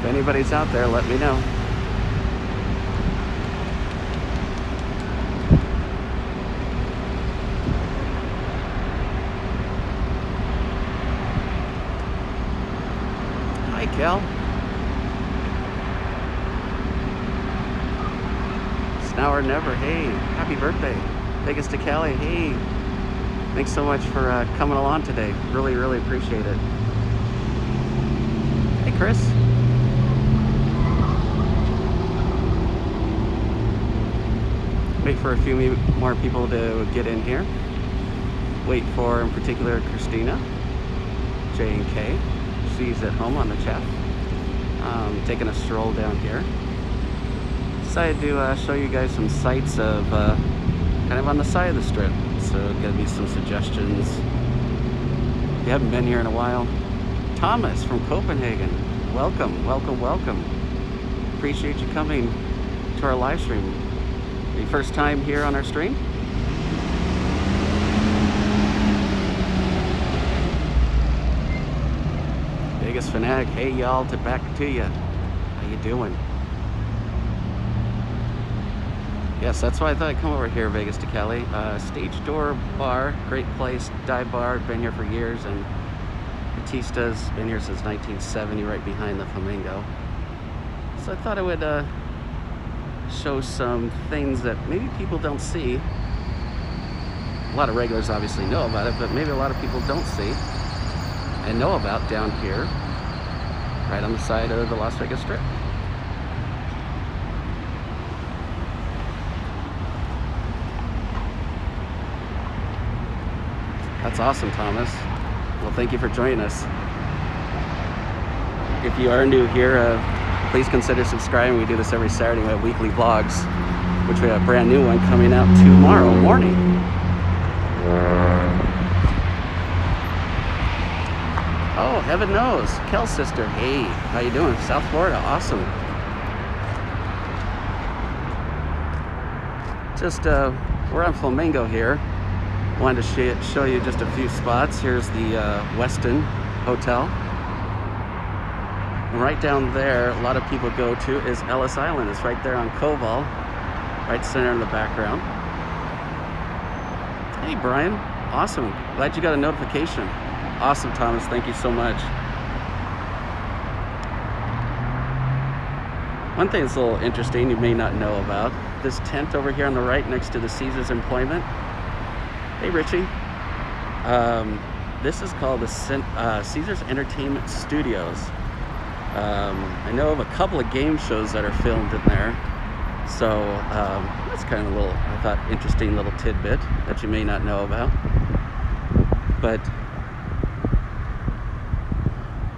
If anybody's out there, let me know. Hi, Kel. It's now or never. Hey, happy birthday. Vegas to Cali. Hey, thanks so much for coming along today. Really, really appreciate it. Hey, Chris. Wait for a few more people to get in here. Wait for, in particular, Christina, J and K. She's at home on the chat. Taking a stroll down here. Decided to show you guys some sights of kind of on the side of the strip. So give me some suggestions. If you haven't been here in a while, Thomas from Copenhagen, welcome, welcome, welcome. Appreciate you coming to our live stream. Your first time here on our stream? Vegas Fanatic, hey y'all, back to you. How you doing? Yes, that's why I thought I'd come over here, Vegas to Cali. Stage Door Bar, great place, dive bar, been here for years, and Batista's been here since 1970, right behind the Flamingo. So I thought I would show some things that maybe people don't see. A lot of regulars obviously know about it, but maybe a lot of people don't see and know about down here, right on the side of the Las Vegas Strip. That's awesome, Thomas. Well, thank you for joining us. If you are new here, please consider subscribing. We do this every Saturday. We have weekly vlogs, which we have a brand new one coming out tomorrow morning. Oh, heaven knows. Kel's sister. Hey, how you doing? South Florida. Awesome. Just, we're on Flamingo here. Wanted to show you just a few spots. Here's the Westin Hotel. And right down there, a lot of people go to is Ellis Island. It's right there on Koval, right center in the background. Hey, Brian. Awesome. Glad you got a notification. Awesome, Thomas. Thank you so much. One thing that's a little interesting you may not know about, this tent over here on the right next to the Caesars Employment. Hey, Richie. This is called the Caesars Entertainment Studios. I know of a couple of game shows that are filmed in there. So that's kind of a little, I thought, interesting little tidbit that you may not know about. But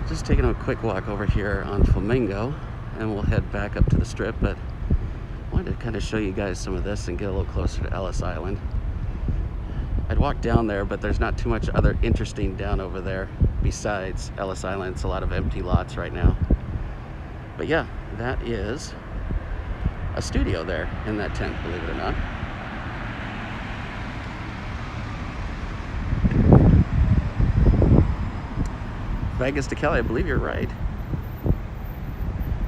just taking a quick walk over here on Flamingo, and we'll head back up to the Strip. But I wanted to kind of show you guys some of this and get a little closer to Ellis Island. I'd walk down there, but there's not too much other interesting down over there besides Ellis Island. It's a lot of empty lots right now. But yeah, that is a studio there in that tent, believe it or not. Vegas to Cali, I believe you're right.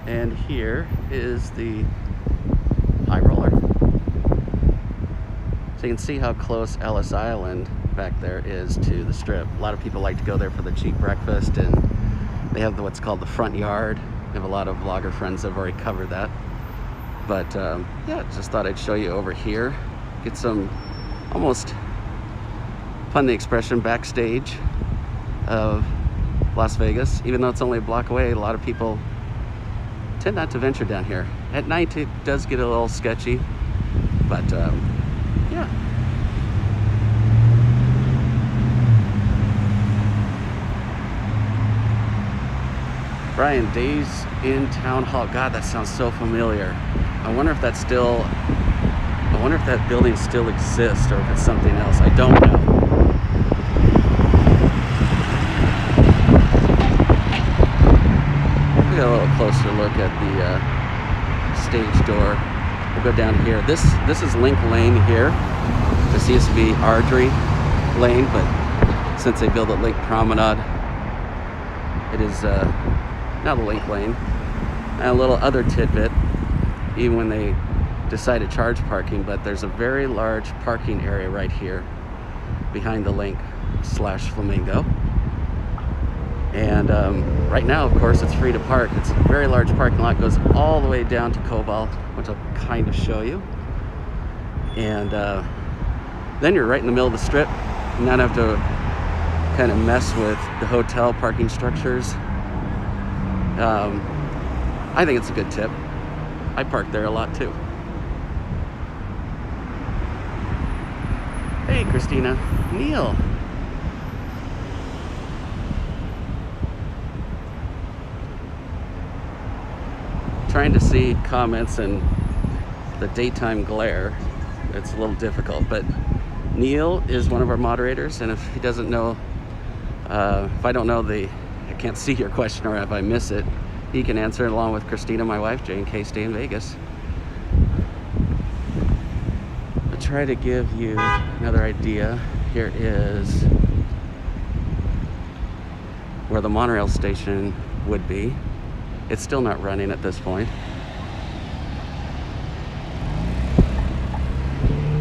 And here is the high roller. So you can see how close Ellis Island back there is to the Strip. A lot of people like to go there for the cheap breakfast, and they have what's called the front yard. I have a lot of vlogger friends that have already covered that. But yeah, just thought I'd show you over here. Get some almost, pardon the expression, backstage of Las Vegas. Even though it's only a block away, a lot of people tend not to venture down here. At night it does get a little sketchy, but yeah. Brian, Days in Town Hall. God, that sounds so familiar. I wonder if that building still exists or if it's something else. I don't know. We'll get a little closer look at the stage door. We'll go down here. This is Link Lane here. This used to be Ardrey Lane, but since they built a Link Promenade, it is now the Link Lane. And a little other tidbit, even when they decide to charge parking, but there's a very large parking area right here behind the link/Flamingo. And right now, of course, it's free to park. It's a very large parking lot, goes all the way down to Cobalt, which I'll kind of show you. And then you're right in the middle of the strip. You not have to kind of mess with the hotel parking structures. I think it's a good tip. I park there a lot too. Hey, Christina. Neil. Trying to see comments in the daytime glare. It's a little difficult, but Neil is one of our moderators, and if he doesn't know, if I don't know I can't see your question, or if I miss it, he can answer it along with Christina, my wife. J&K stay in Vegas. I'll try to give you another idea. Here is where the monorail station would be. It's still not running at this point.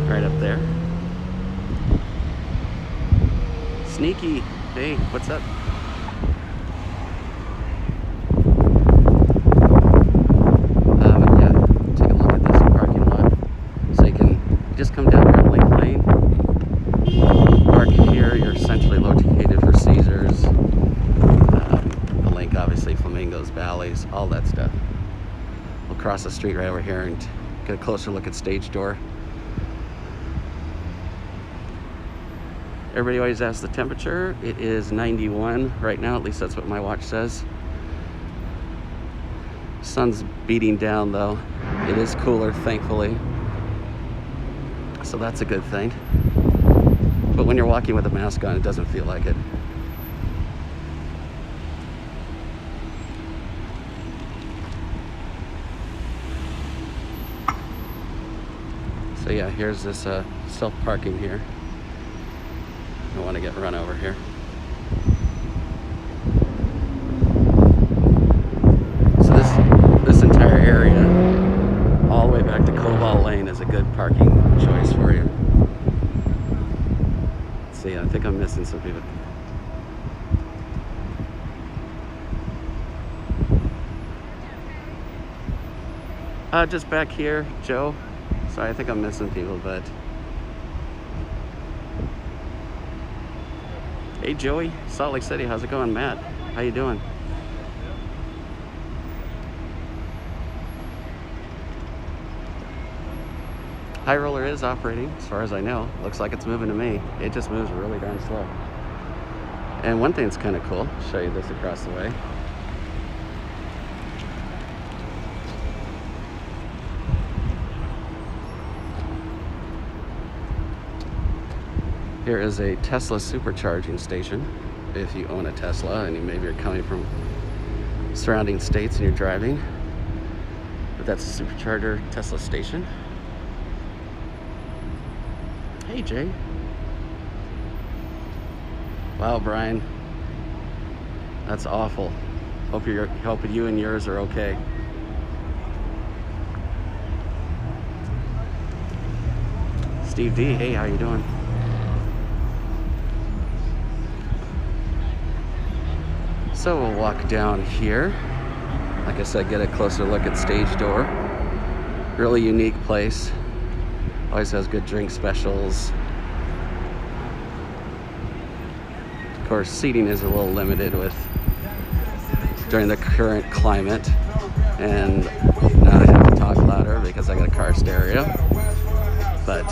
Right up there. Sneaky. Hey, what's up? Yeah, take a look at this parking lot. So you can just come down here Link Lane. Park here. You're essentially located for Caesars. The Link, obviously, Flamingos, Bally's, all that stuff. We'll cross the street right over here and get a closer look at Stage Door. Everybody always asks the temperature. It is 91 right now, at least that's what my watch says. Sun's beating down though. It is cooler, thankfully. So that's a good thing. But when you're walking with a mask on, it doesn't feel like it. So yeah, here's this self-parking here. I don't want to get run over here. So this entire area, all the way back to Cobalt Lane, is a good parking choice for you. Let's see, I think I'm missing some people. Just back here, Joe. Sorry, I think I'm missing people, but hey, Joey, Salt Lake City, how's it going? Matt, how you doing? High Roller is operating, as far as I know. Looks like it's moving to me. It just moves really darn slow. And one thing that's kind of cool, I'll show you this across the way. Here is a Tesla supercharging station. If you own a Tesla and maybe you're coming from surrounding states and you're driving. But that's a supercharger Tesla station. Hey, Jay. Wow, Brian. That's awful. Hope you and yours are okay. Steve D, hey, how you doing? So we'll walk down here. Like I said, get a closer look at Stage Door. Really unique place. Always has good drink specials. Of course, seating is a little limited during the current climate. And now I have to talk louder because I got a car stereo. But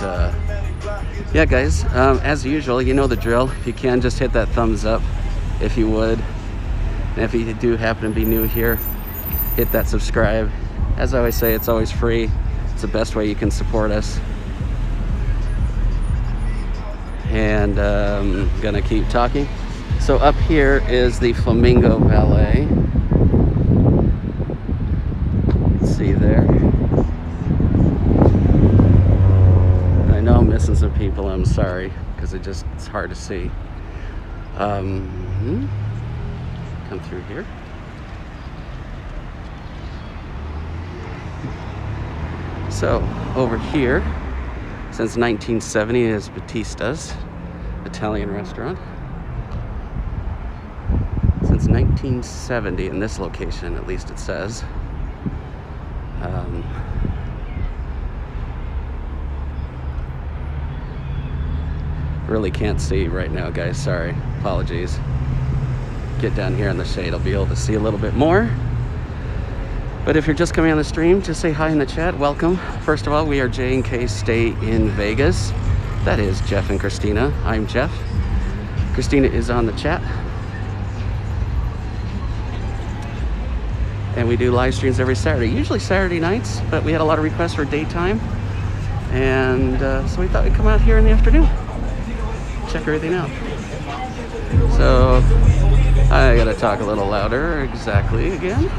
yeah, guys, as usual, you know the drill. If you can, just hit that thumbs up if you would. And if you do happen to be new here, hit that subscribe. As I always say, it's always free. It's the best way you can support us. And I'm gonna keep talking. So up here is the Flamingo Valet. Let's see there. I know I'm missing some people, I'm sorry, because it's hard to see. Come through here. So over here, since 1970, is Batista's Italian restaurant. Since 1970 in this location, at least it says. Really can't see right now, guys. Sorry, apologies. Get down here in the shade, I'll be able to see a little bit more. But if you're just coming on the stream, just say hi in the chat. Welcome. First of all, we are J&K Stay in Vegas. That is Jeff and Christina. I'm Jeff. Christina is on the chat. And we do live streams every Saturday, usually Saturday nights, but we had a lot of requests for daytime. And so we thought we'd come out here in the afternoon, check everything out. So I gotta talk a little louder, exactly, again.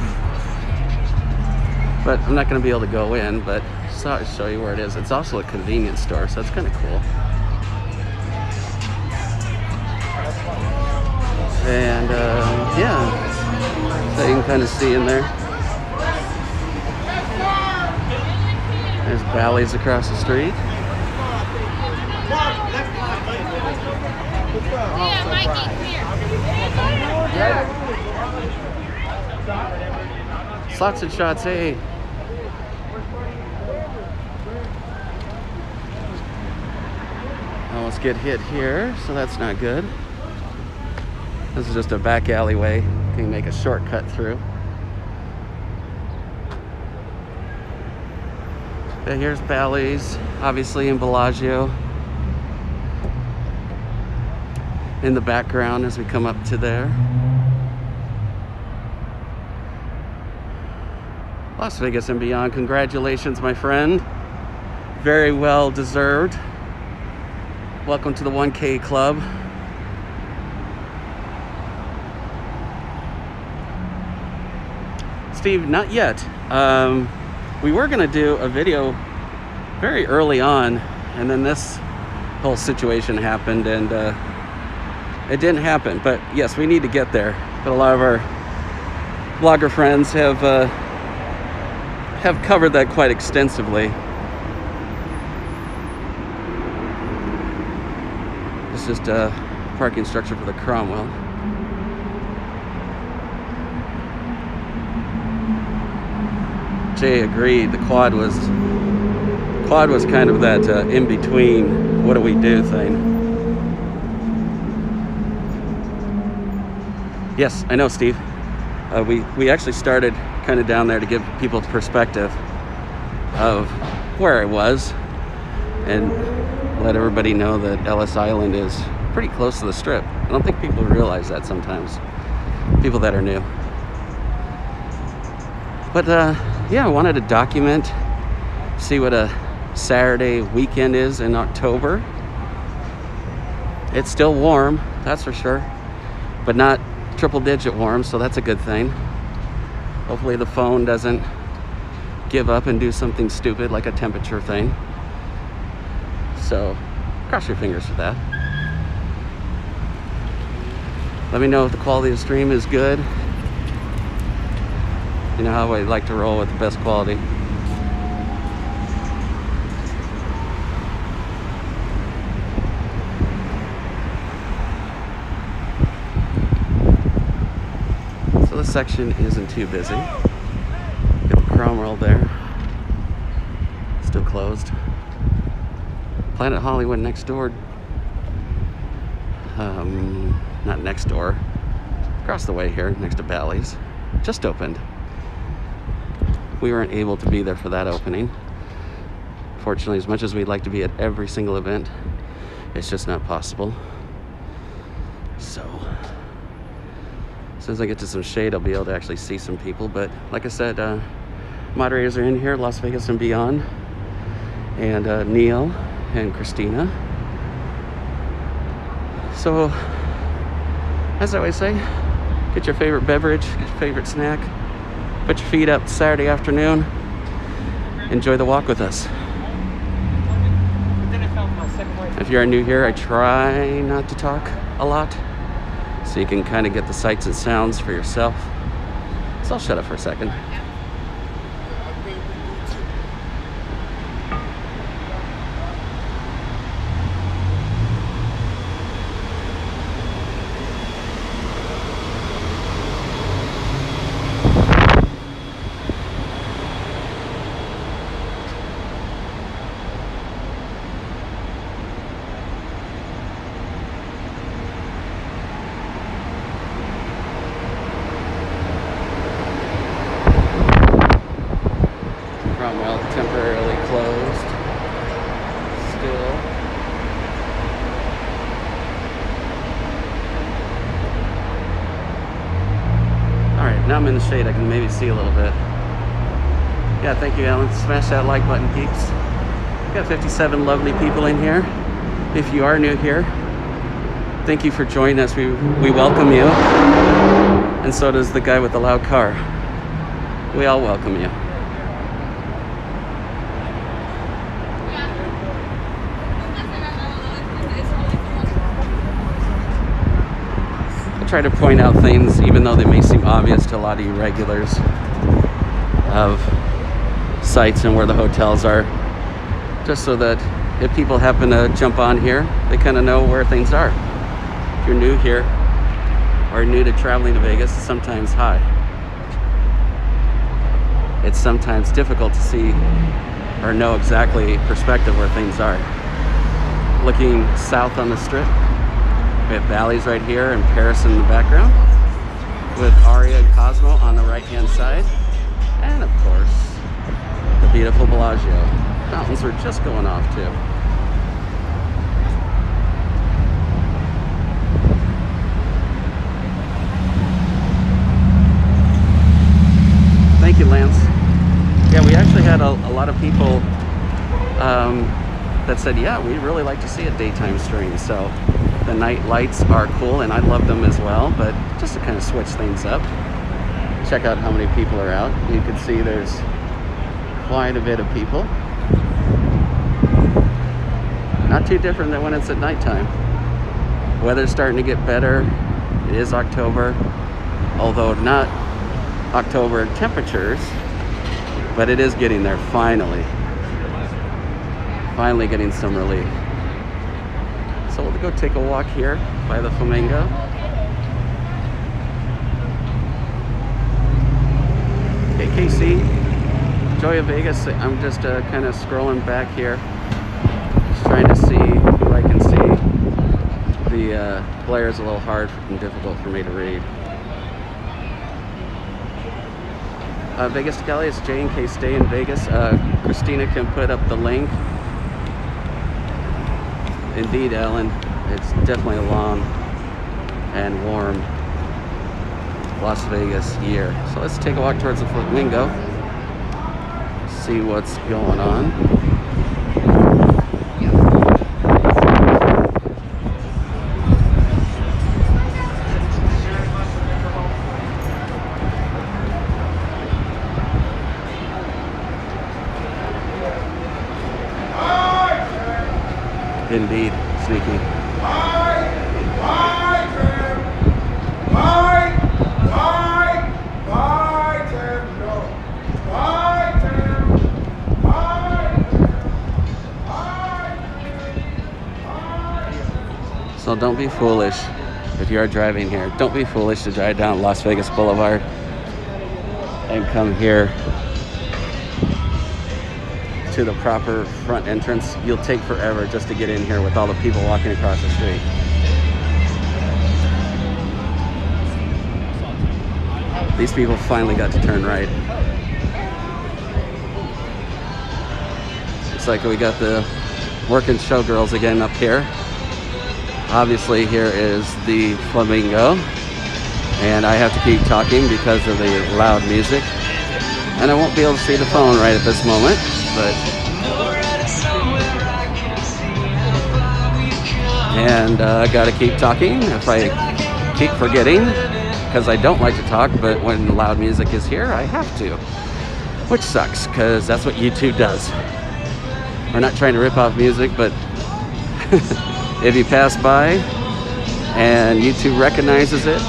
But I'm not gonna be able to go in, but just thought I'd show you where it is. It's also a convenience store, so it's kind of cool. And yeah. So you can kind of see in there. There's Bally's across the street. Slots and shots, hey. Almost get hit here, so that's not good. This is just a back alleyway. You can make a shortcut through. But here's Bally's, obviously in Bellagio. In the background as we come up to there. Las Vegas and beyond. Congratulations, my friend. Very well deserved. Welcome to the 1K Club. Steve, not yet. We were gonna do a video very early on, and then this whole situation happened, and it didn't happen. But yes, we need to get there. But a lot of our blogger friends have covered that quite extensively. It's just a parking structure for the Cromwell. Jay agreed. The quad was kind of that in between. What do we do thing? Yes, I know, Steve. We actually started kind of down there to give people perspective of where it was and let everybody know that Ellis Island is pretty close to the Strip. I don't think people realize that sometimes, people that are new. But yeah, I wanted to document, see what a Saturday weekend is in October. It's still warm, that's for sure, but not triple digit warm, so that's a good thing. Hopefully the phone doesn't give up and do something stupid like a temperature thing. So cross your fingers for that. Let me know if the quality of the stream is good. You know how I like to roll with the best quality. So this section isn't too busy. Got the Cromwell there. Still closed. Planet Hollywood next door. Not next door. Across the way here, next to Bally's. Just opened. We weren't able to be there for that opening. Fortunately, as much as we'd like to be at every single event, it's just not possible. So, as soon as I get to some shade, I'll be able to actually see some people. But like I said, moderators are in here, Las Vegas and beyond. And Neil and Christina. So, as I always say, get your favorite beverage, get your favorite snack. Put your feet up Saturday afternoon. Enjoy the walk with us. If you're new here, I try not to talk a lot, so you can kind of get the sights and sounds for yourself. So I'll shut up for a second. temporarily closed still. Alright, now I'm in the shade. I can maybe see a little bit. Yeah, thank you, Alan. Smash that like button, peeps. We've got 57 lovely people in here. If you are new here, thank you for joining us. We welcome you. And so does the guy with the loud car. We all welcome you. I try to point out things, even though they may seem obvious to a lot of you regulars, of sites and where the hotels are, just so that if people happen to jump on here, they kind of know where things are. If you're new here or new to traveling to Vegas, it's sometimes high. It's sometimes difficult to see or know exactly perspective where things are. Looking south on the strip, we have valleys right here and Paris in the background, with Harrah and Cosmo on the right-hand side, and of course, the beautiful Bellagio. Mountains were just going off too. Thank you, Lance. Yeah, we actually had a lot of people that said, yeah, we'd really like to see a daytime stream. So the night lights are cool, and I love them as well, but just to kind of switch things up. Check out how many people are out. You can see there's quite a bit of people. Not too different than when it's at nighttime. Weather's starting to get better. It is October, although not October temperatures, but it is getting there finally. Finally getting some relief. So we'll go take a walk here by the Flamingo. Okay, KC, Joy of Vegas. I'm just kind of scrolling back here, just trying to see who I can see. The glare is a little hard and difficult for me to read. Vegas to Cali, it's J&K Stay in Vegas. Christina can put up the link. Indeed, Ellen, it's definitely a long and warm Las Vegas year. So let's take a walk towards the Flamingo, see what's going on. Indeed, sneaky. So don't be foolish if you are driving here. Don't be foolish to drive down Las Vegas Boulevard and come here to the proper front entrance. You'll take forever just to get in here with all the people walking across the street. These people finally got to turn right. Looks like we got the working showgirls again up here. Obviously here is the Flamingo, and I have to keep talking because of the loud music, and I won't be able to see the phone right at this moment. And I gotta keep talking if I keep forgetting, because I don't like to talk, but when loud music is here, I have to, which sucks, because that's what YouTube does. We're not trying to rip off music, but if you pass by and YouTube recognizes it,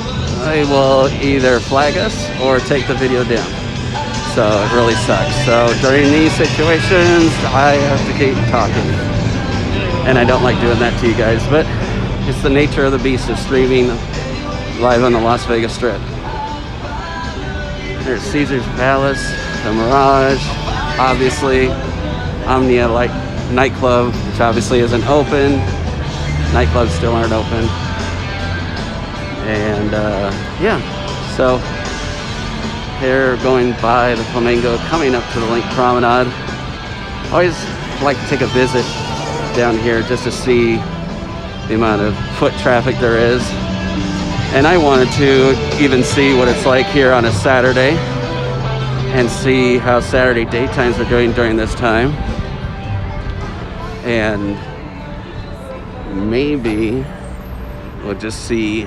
they will either flag us or take the video down. So it really sucks. So during these situations, I have to keep talking. And I don't like doing that to you guys, but it's the nature of the beast of streaming live on the Las Vegas Strip. There's Caesar's Palace, the Mirage, obviously, Omnia nightclub, which obviously isn't open. Nightclubs still aren't open. And yeah, so here going by the Flamingo, coming up to the Link Promenade. Always like to take a visit down here just to see the amount of foot traffic there is. And I wanted to even see what it's like here on a Saturday and see how Saturday daytimes are doing during this time. And maybe we'll just see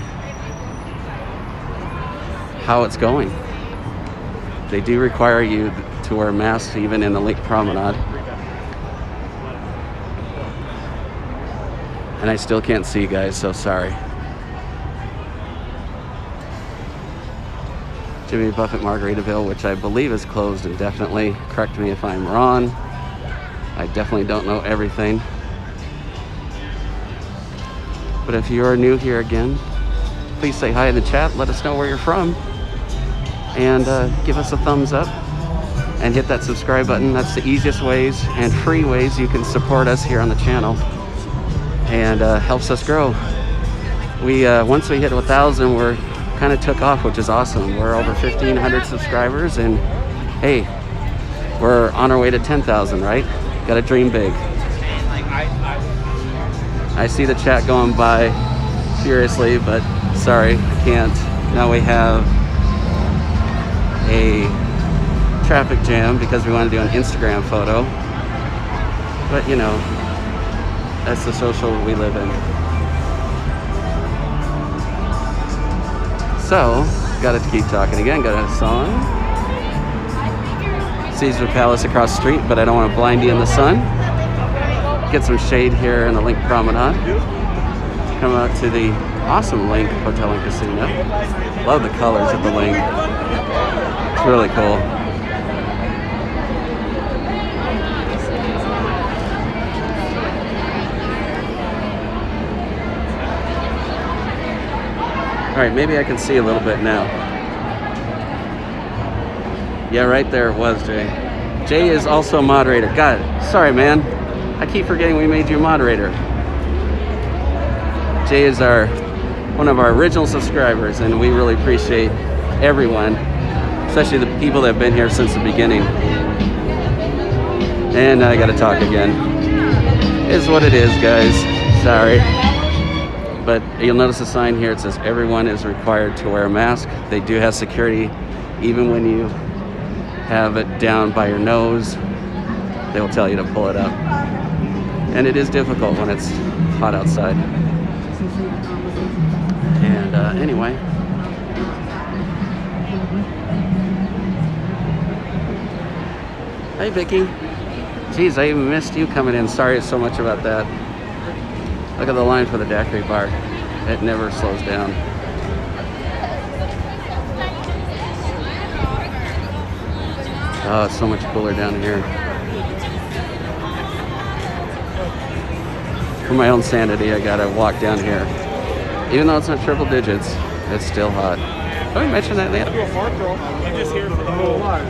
how it's going. They do require you to wear masks even in the Lake Promenade. And I still can't see you guys, so sorry. Jimmy Buffett Margaritaville, which I believe is closed indefinitely. Correct me if I'm wrong. I definitely don't know everything. But if you are new here again, please say hi in the chat. Let us know where you're from. And give us a thumbs up. And hit that subscribe button. That's the easiest ways and free ways you can support us here on the channel. And helps us grow. We once we hit 1,000, we're kind of took off, which is awesome. We're over 1,500 subscribers, and hey, we're on our way to 10,000, right? Gotta dream big. I see the chat going by furiously, but sorry, I can't. Now we have a traffic jam because we want to do an Instagram photo, but you know, that's the social we live in. So, gotta keep talking again, got a song. Caesar Palace across the street, but I don't want to blind you in the sun. Get some shade here in the Link Promenade. Come out to the awesome Link Hotel and Casino. Love the colors of the Link. It's really cool. All right, maybe I can see a little bit now. Yeah, right there it was, Jay. Jay is also a moderator. God, sorry, man. I keep forgetting we made you a moderator. Jay is one of our original subscribers, and we really appreciate everyone, especially the people that have been here since the beginning. And I gotta talk again. Is what it is, guys. Sorry. But you'll notice a sign here. It says everyone is required to wear a mask. They do have security, even when you have it down by your nose. They will tell you to pull it up. And it is difficult when it's hot outside. And anyway. Hey, Vicky. Geez, I even missed you coming in. Sorry so much about that. Look at the line for the daiquiri bar. It never slows down. Oh, it's so much cooler down here. For my own sanity, I gotta walk down here. Even though it's not triple digits, it's still hot. Have I mentioned that yet? I'm just here for the whole lot.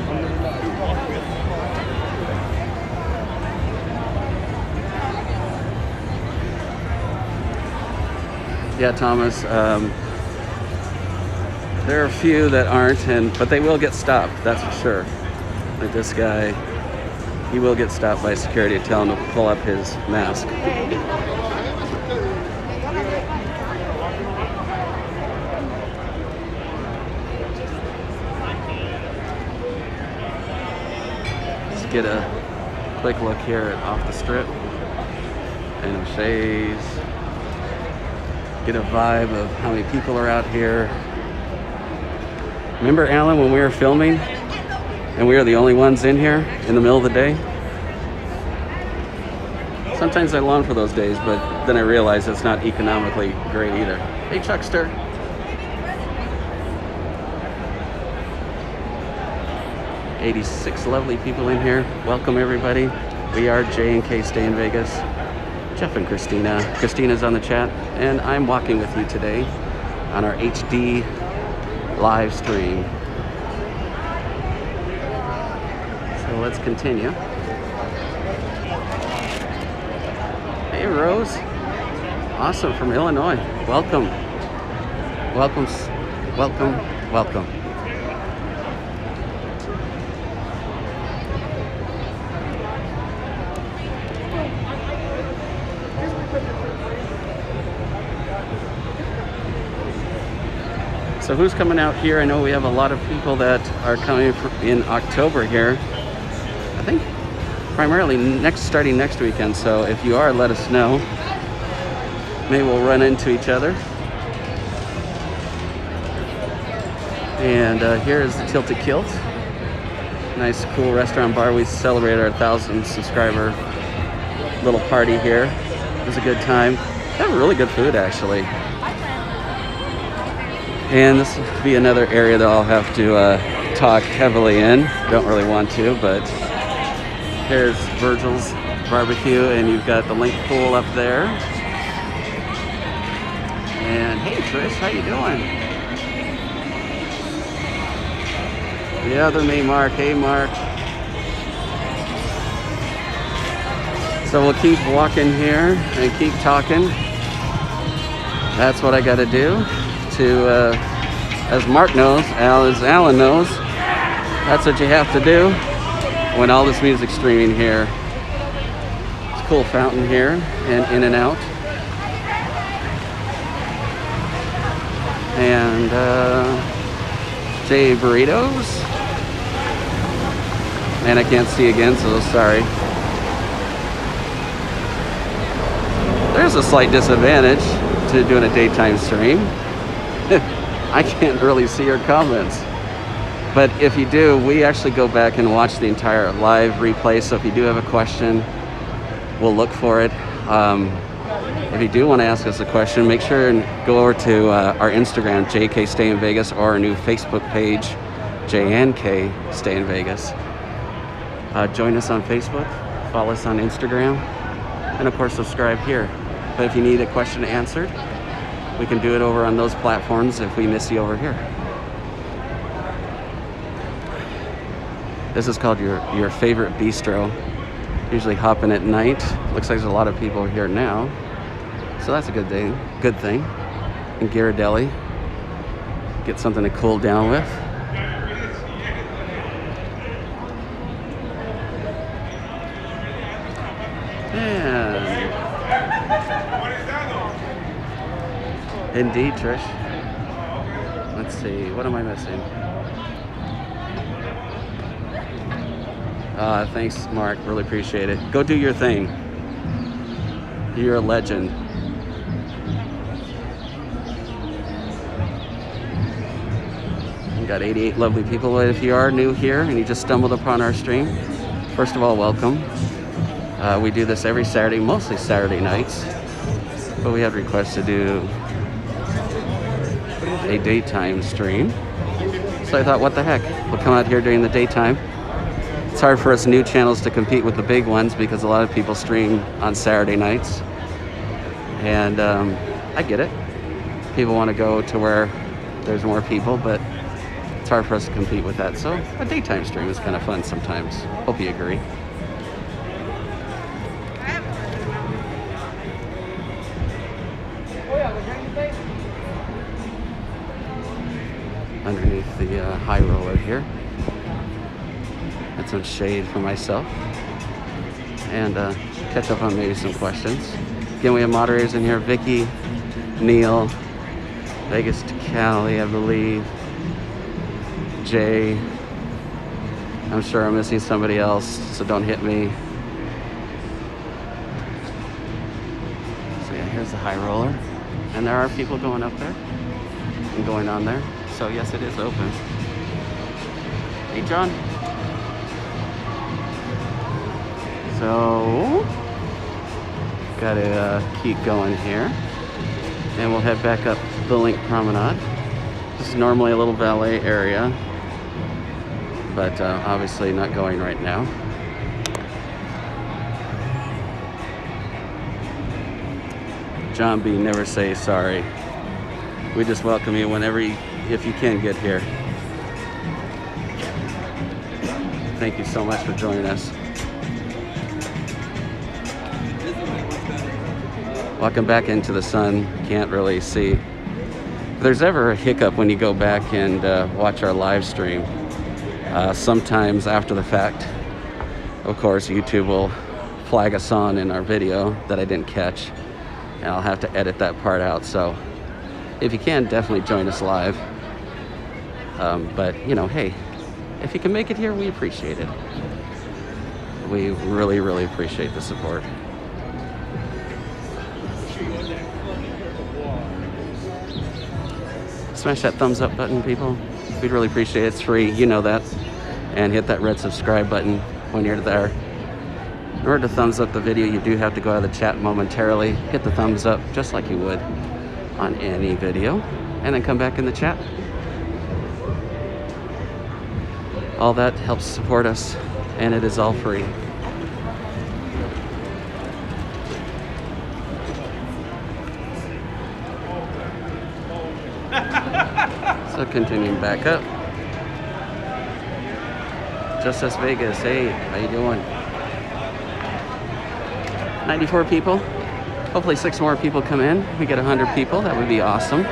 Yeah, Thomas. There are a few that aren't, but they will get stopped. That's for sure. Like this guy, he will get stopped by security to tell him to pull up his mask. Let's get a quick look here off the strip and O'Shea's. Get a vibe of how many people are out here. Remember, Alan, when we were filming and we were the only ones in here in the middle of the day? Sometimes I long for those days, but then I realize it's not economically great either. Hey, Chuckster. '86 lovely people in here. Welcome, everybody. We are J&K Stay in Vegas. Jeff and Christina. Christina's on the chat, and I'm walking with you today on our HD live stream. So let's continue. Hey, Rose. Awesome, from Illinois. Welcome. Welcome, welcome, welcome. So who's coming out here? I know we have a lot of people that are coming in October here. I think primarily starting next weekend. So if you are, let us know. Maybe we'll run into each other. And here is the Tilted Kilt. Nice, cool restaurant bar. We celebrated our 1,000 subscriber little party here. It was a good time. They have really good food, actually. And this will be another area that I'll have to talk heavily in. Don't really want to, but here's Virgil's Barbecue, and you've got the link pool up there. And hey, Trish, how you doing? The other me, Mark. Hey, Mark. So we'll keep walking here and keep talking. That's what I got to do. As Mark knows, as Alan knows, that's what you have to do when all this music's streaming here. It's a cool fountain here and in and out. And J Burritos. And I can't see again, so sorry. There's a slight disadvantage to doing a daytime stream. I can't really see your comments. But if you do, we actually go back and watch the entire live replay. So if you do have a question, we'll look for it. If you do want to ask us a question, make sure and go over to our Instagram, JK Stay in Vegas, or our new Facebook page, JNK Stay in Vegas. Join us on Facebook, follow us on Instagram, and of course subscribe here. But if you need a question answered, we can do it over on those platforms if we miss you over here. This is called your favorite bistro. Usually hopping at night. Looks like there's a lot of people here now. So that's a good thing. Good thing. And Ghirardelli. Get something to cool down with. And indeed, Trish. Let's see, what am I missing? Thanks, Mark. Really appreciate it. Go do your thing. You're a legend. We got 88 lovely people. If you are new here and you just stumbled upon our stream, first of all, welcome. We do this every Saturday, mostly Saturday nights, but we had requests to do a daytime stream. So I thought, what the heck? We'll come out here during the daytime. It's hard for us new channels to compete with the big ones because a lot of people stream on Saturday nights. And I get it. People want to go to where there's more people, but it's hard for us to compete with that. So a daytime stream is kind of fun sometimes. Hope you agree. Underneath the high roller here. Get some shade for myself. And catch up on maybe some questions. Again, we have moderators in here. Vicky, Neil, Vegas to Cali, I believe. Jay. I'm sure I'm missing somebody else, so don't hit me. So yeah, here's the high roller. And there are people going up there and going on there. So yes, it is open. Hey, John. So, gotta keep going here. And we'll head back up the Link Promenade. This is normally a little valet area, but obviously not going right now. John B, never say sorry. We just welcome you whenever if you can get here. Thank you so much for joining us. Walking back into the sun, can't really see. If there's ever a hiccup when you go back and watch our live stream, sometimes after the fact, of course, YouTube will flag us on in our video that I didn't catch, and I'll have to edit that part out. So if you can, definitely join us live. But, you know, hey, if you can make it here, we appreciate it. We really, really appreciate the support. Smash that thumbs up button, people. We'd really appreciate it. It's free, you know that. And hit that red subscribe button when you're there. In order to thumbs up the video, you do have to go out of the chat momentarily, hit the thumbs up just like you would on any video, and then come back in the chat. All that helps support us, and it is all free. So continuing back up. Just Us Vegas, hey, how you doing? 94 people. Hopefully 6 more people come in. We get 100 people, that would be awesome.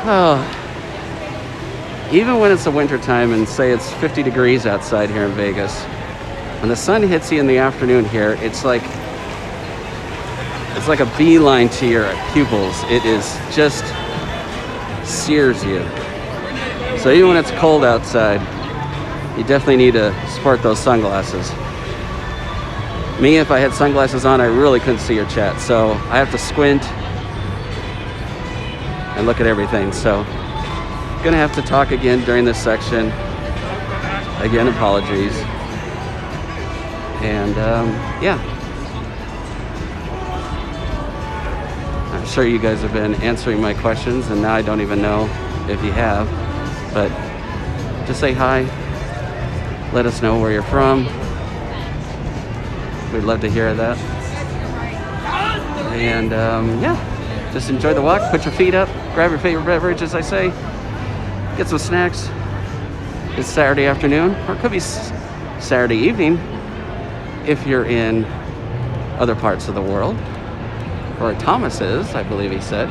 Oh. Even when it's the winter time and say it's 50 degrees outside here in Vegas, when the sun hits you in the afternoon here, it's like a beeline to your pupils. It is just sears you. So even when it's cold outside, you definitely need to sport those sunglasses. Me, if I had sunglasses on, I really couldn't see your chat. So I have to squint and look at everything. So gonna have to talk again during this section. Again, apologies. And yeah. I'm sure you guys have been answering my questions, and now I don't even know if you have. But just say hi. Let us know where you're from. We'd love to hear that. And yeah, just enjoy the walk. Put your feet up. Grab your favorite beverage, as I say. Get some snacks. It's Saturday afternoon, or it could be Saturday evening if you're in other parts of the world. Or Thomas is, I believe he said.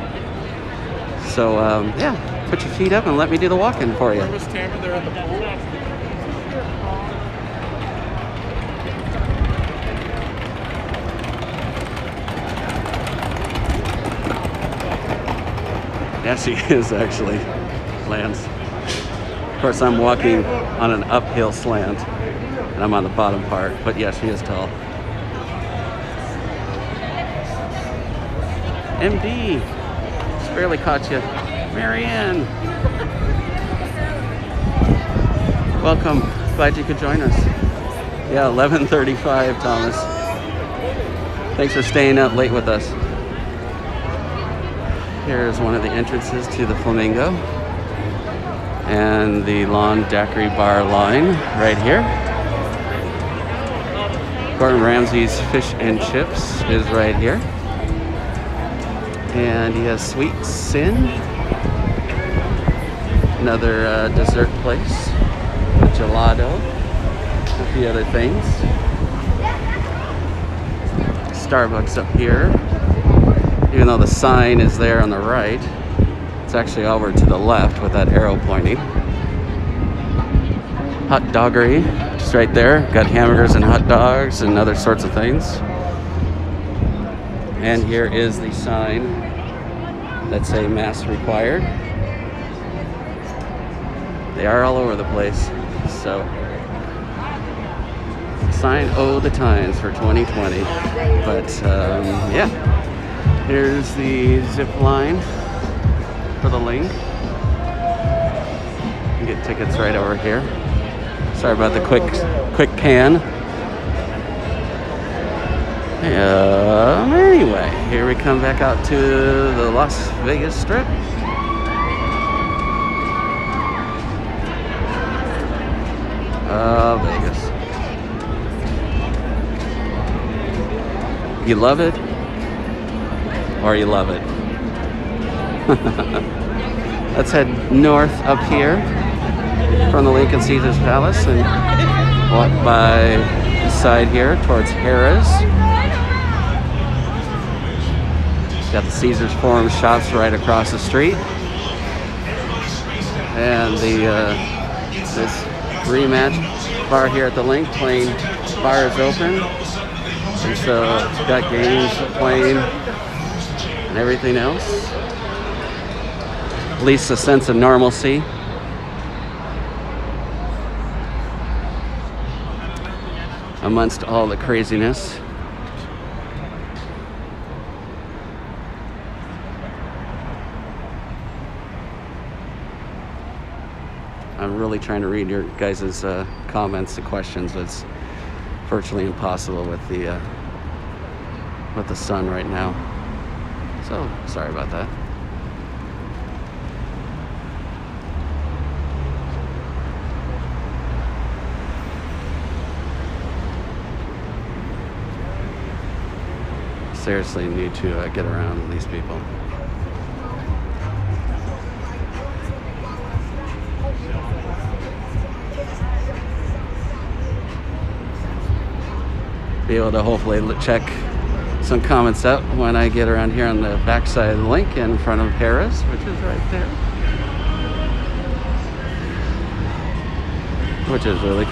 So yeah, put your feet up and let me do the walking for you. Where was Tamara? They're at the pool. Yeah, she is actually, Lance. Of course, I'm walking on an uphill slant, and I'm on the bottom part, but yeah, she is tall. MD, just barely caught you. Marianne. Welcome, glad you could join us. Yeah, 11:35, Thomas. Thanks for staying up late with us. Here's one of the entrances to the Flamingo and the Lawn Daiquiri Bar line right here. Gordon Ramsay's Fish and Chips is right here. And he has Sweet Sin, another dessert place, a gelato, a few other things. Starbucks up here. Even though the sign is there on the right, it's actually over to the left with that arrow pointing. Hot Doggery, just right there. Got hamburgers and hot dogs and other sorts of things. And here is the sign that say mask required. They are all over the place. So, sign the times for 2020. But yeah. Here's the zip line for the link. You can get tickets right over here. Sorry about the quick pan. Anyway, here we come back out to the Las Vegas Strip. Vegas. You love it? Or you love it. Let's head north up here from the Lincoln Caesars Palace and walk by the side here towards Harrah's. Got the Caesars Forum shops right across the street. And the this rematch bar here at the Link playing bar is open. And so it's got games playing and everything else. at least a sense of normalcy. Amongst all the craziness. I'm really trying to read your guys' comments and questions. It's virtually impossible with the sun right now. So sorry about that. Seriously need to get around these people. Be able to hopefully check some comments out when I get around here on the back side of the link in front of Harrah's, which is right there. Which is really,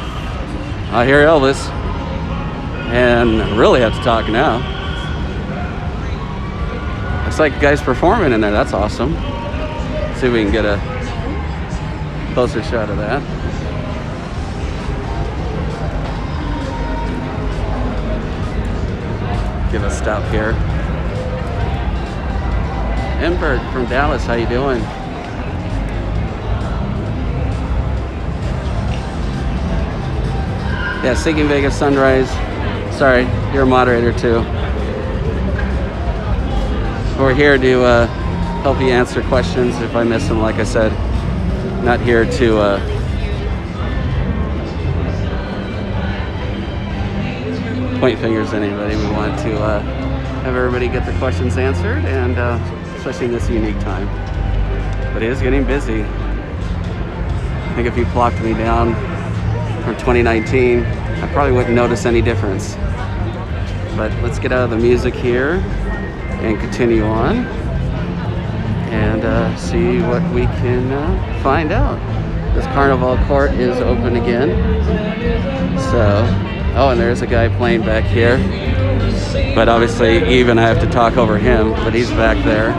I hear Elvis, and really have to talk now. Looks like guys performing in there. That's awesome. See if we can get a closer shot of that. Give a stop here. Embert from Dallas, how you doing? Yeah, Seeking Vegas Sunrise. Sorry, you're a moderator too. We're here to help you answer questions if I miss them, like I said. Not here to point fingers at anybody. We want to have everybody get their questions answered, and especially in this unique time. But it is getting busy. I think if you plopped me down from 2019, I probably wouldn't notice any difference. But let's get out of the music here and continue on and see what we can find out. This Carnival Court is open again. So, oh, and there's a guy playing back here. But obviously, even I have to talk over him, but he's back there.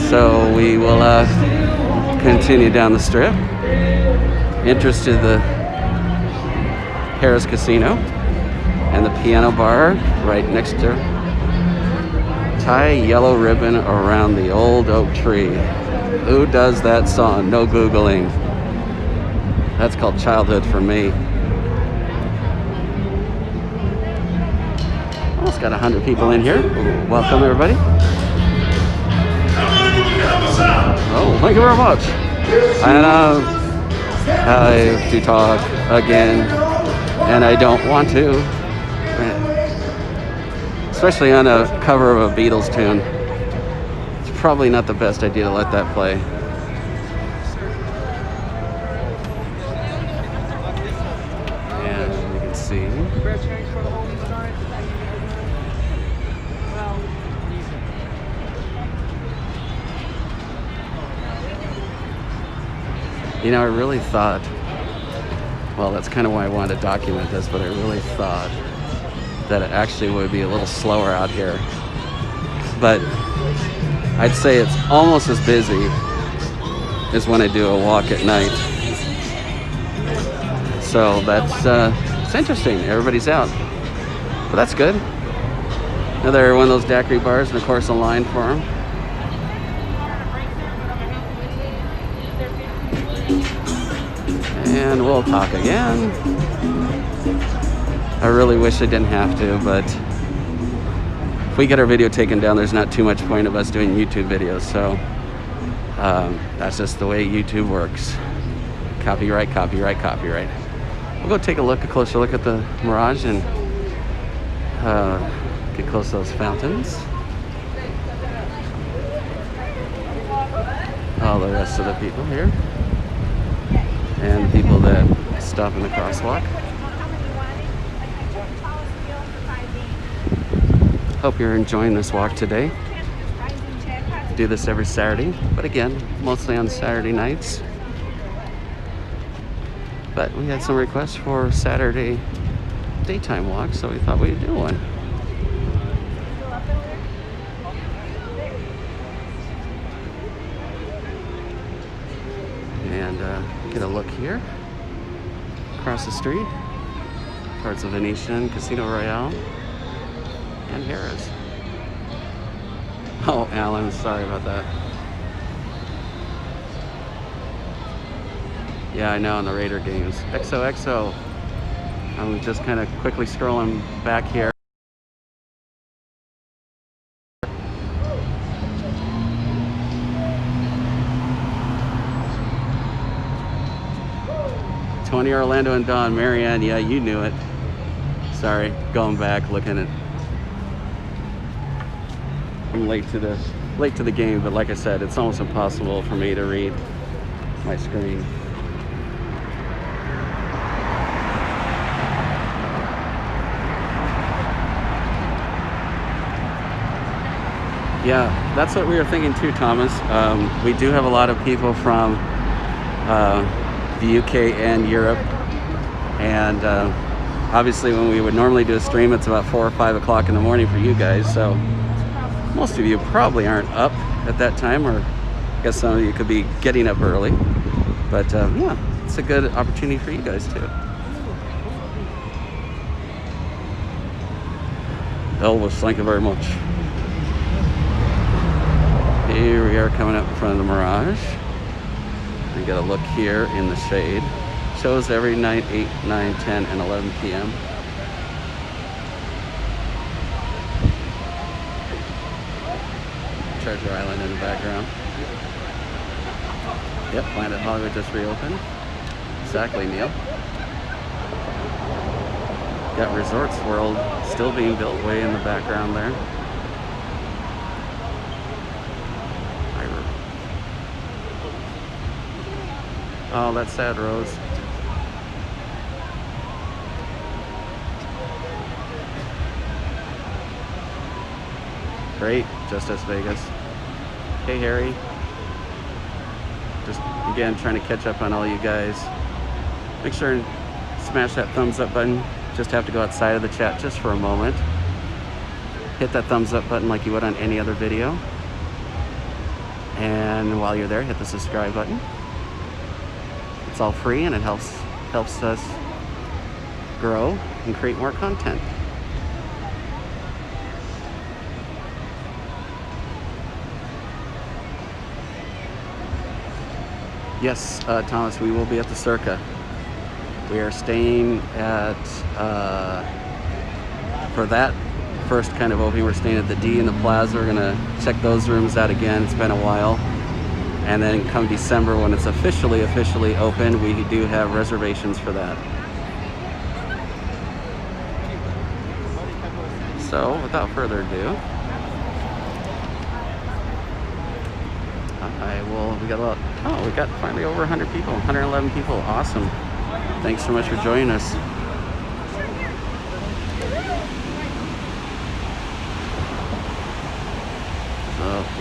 So we will continue down the strip. Entrance to the Harrah's Casino and the piano bar right next to. Tie a yellow ribbon around the old oak tree. Who does that song? No Googling. That's called childhood for me. Almost got 100 people in here. Welcome everybody. Oh, thank you very much. And I have to talk again, and I don't want to. Especially on a cover of a Beatles tune. It's probably not the best idea to let that play. And you can see. You know, I really thought, well, that's kind of why I wanted to document this, but I really thought that it actually would be a little slower out here. But I'd say it's almost as busy as when I do a walk at night. So that's it's interesting. Everybody's out. But that's good. Another one of those daiquiri bars, and of course a line for them. And we'll talk again. I really wish I didn't have to, but if we get our video taken down, there's not too much point of us doing YouTube videos. So that's just the way YouTube works. Copyright, copyright, copyright. We'll go take a closer look at the Mirage and get close to those fountains. All the rest of the people here. And people that stop in the crosswalk. Hope you're enjoying this walk today. I do this every Saturday, but again, mostly on Saturday nights. But we had some requests for Saturday daytime walk, so we thought we'd do one. and get a look here across the street towards the Venetian, Casino Royale, and Harrah's. Oh, Alan, sorry about that. Yeah, I know, in the Raider games. XOXO. I'm just kind of quickly scrolling back here. Tony, Orlando, and Don. Marianne, yeah, you knew it. Sorry, going back, looking at. I'm late to the game, but like I said, it's almost impossible for me to read my screen. Yeah, that's what we were thinking too, Thomas. We do have a lot of people from the UK and Europe, and obviously when we would normally do a stream, it's about 4 or 5 o'clock in the morning for you guys, so most of you probably aren't up at that time, or I guess some of you could be getting up early, but yeah, it's a good opportunity for you guys too. Elvis, thank you very much. Here we are coming up in front of the Mirage. We got a look here in the shade. Shows every night, 8, 9, 10, and 11 p.m. Treasure Island in the background. Yep, Planet Hollywood just reopened. Exactly, Neil. Got Resorts World still being built way in the background there. Oh, that's sad, Rose. Great, just as Vegas. Hey, Harry. Just, again, trying to catch up on all you guys. Make sure and smash that thumbs up button. Just have to go outside of the chat just for a moment. Hit that thumbs up button like you would on any other video. And while you're there, hit the subscribe button. It's all free, and it helps us grow and create more content. Yes, Thomas, we will be at the Circa. We are staying at, for that first kind of opening, we're staying at the D in the Plaza. We're gonna check those rooms out again. It's been a while. And then come December, when it's officially open, we do have reservations for that. So, without further ado, we got finally over 100 people, 111 people, awesome. Thanks so much for joining us.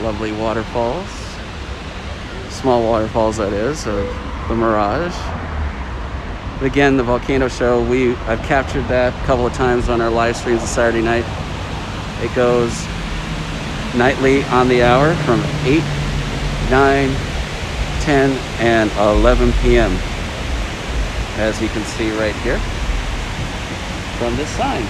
Lovely waterfalls. Small waterfalls, that is, of the Mirage. But again, the volcano show, I've captured that a couple of times on our live streams on Saturday night. It goes nightly on the hour from 8, 9, 10, and 11 p.m. as you can see right here from this sign.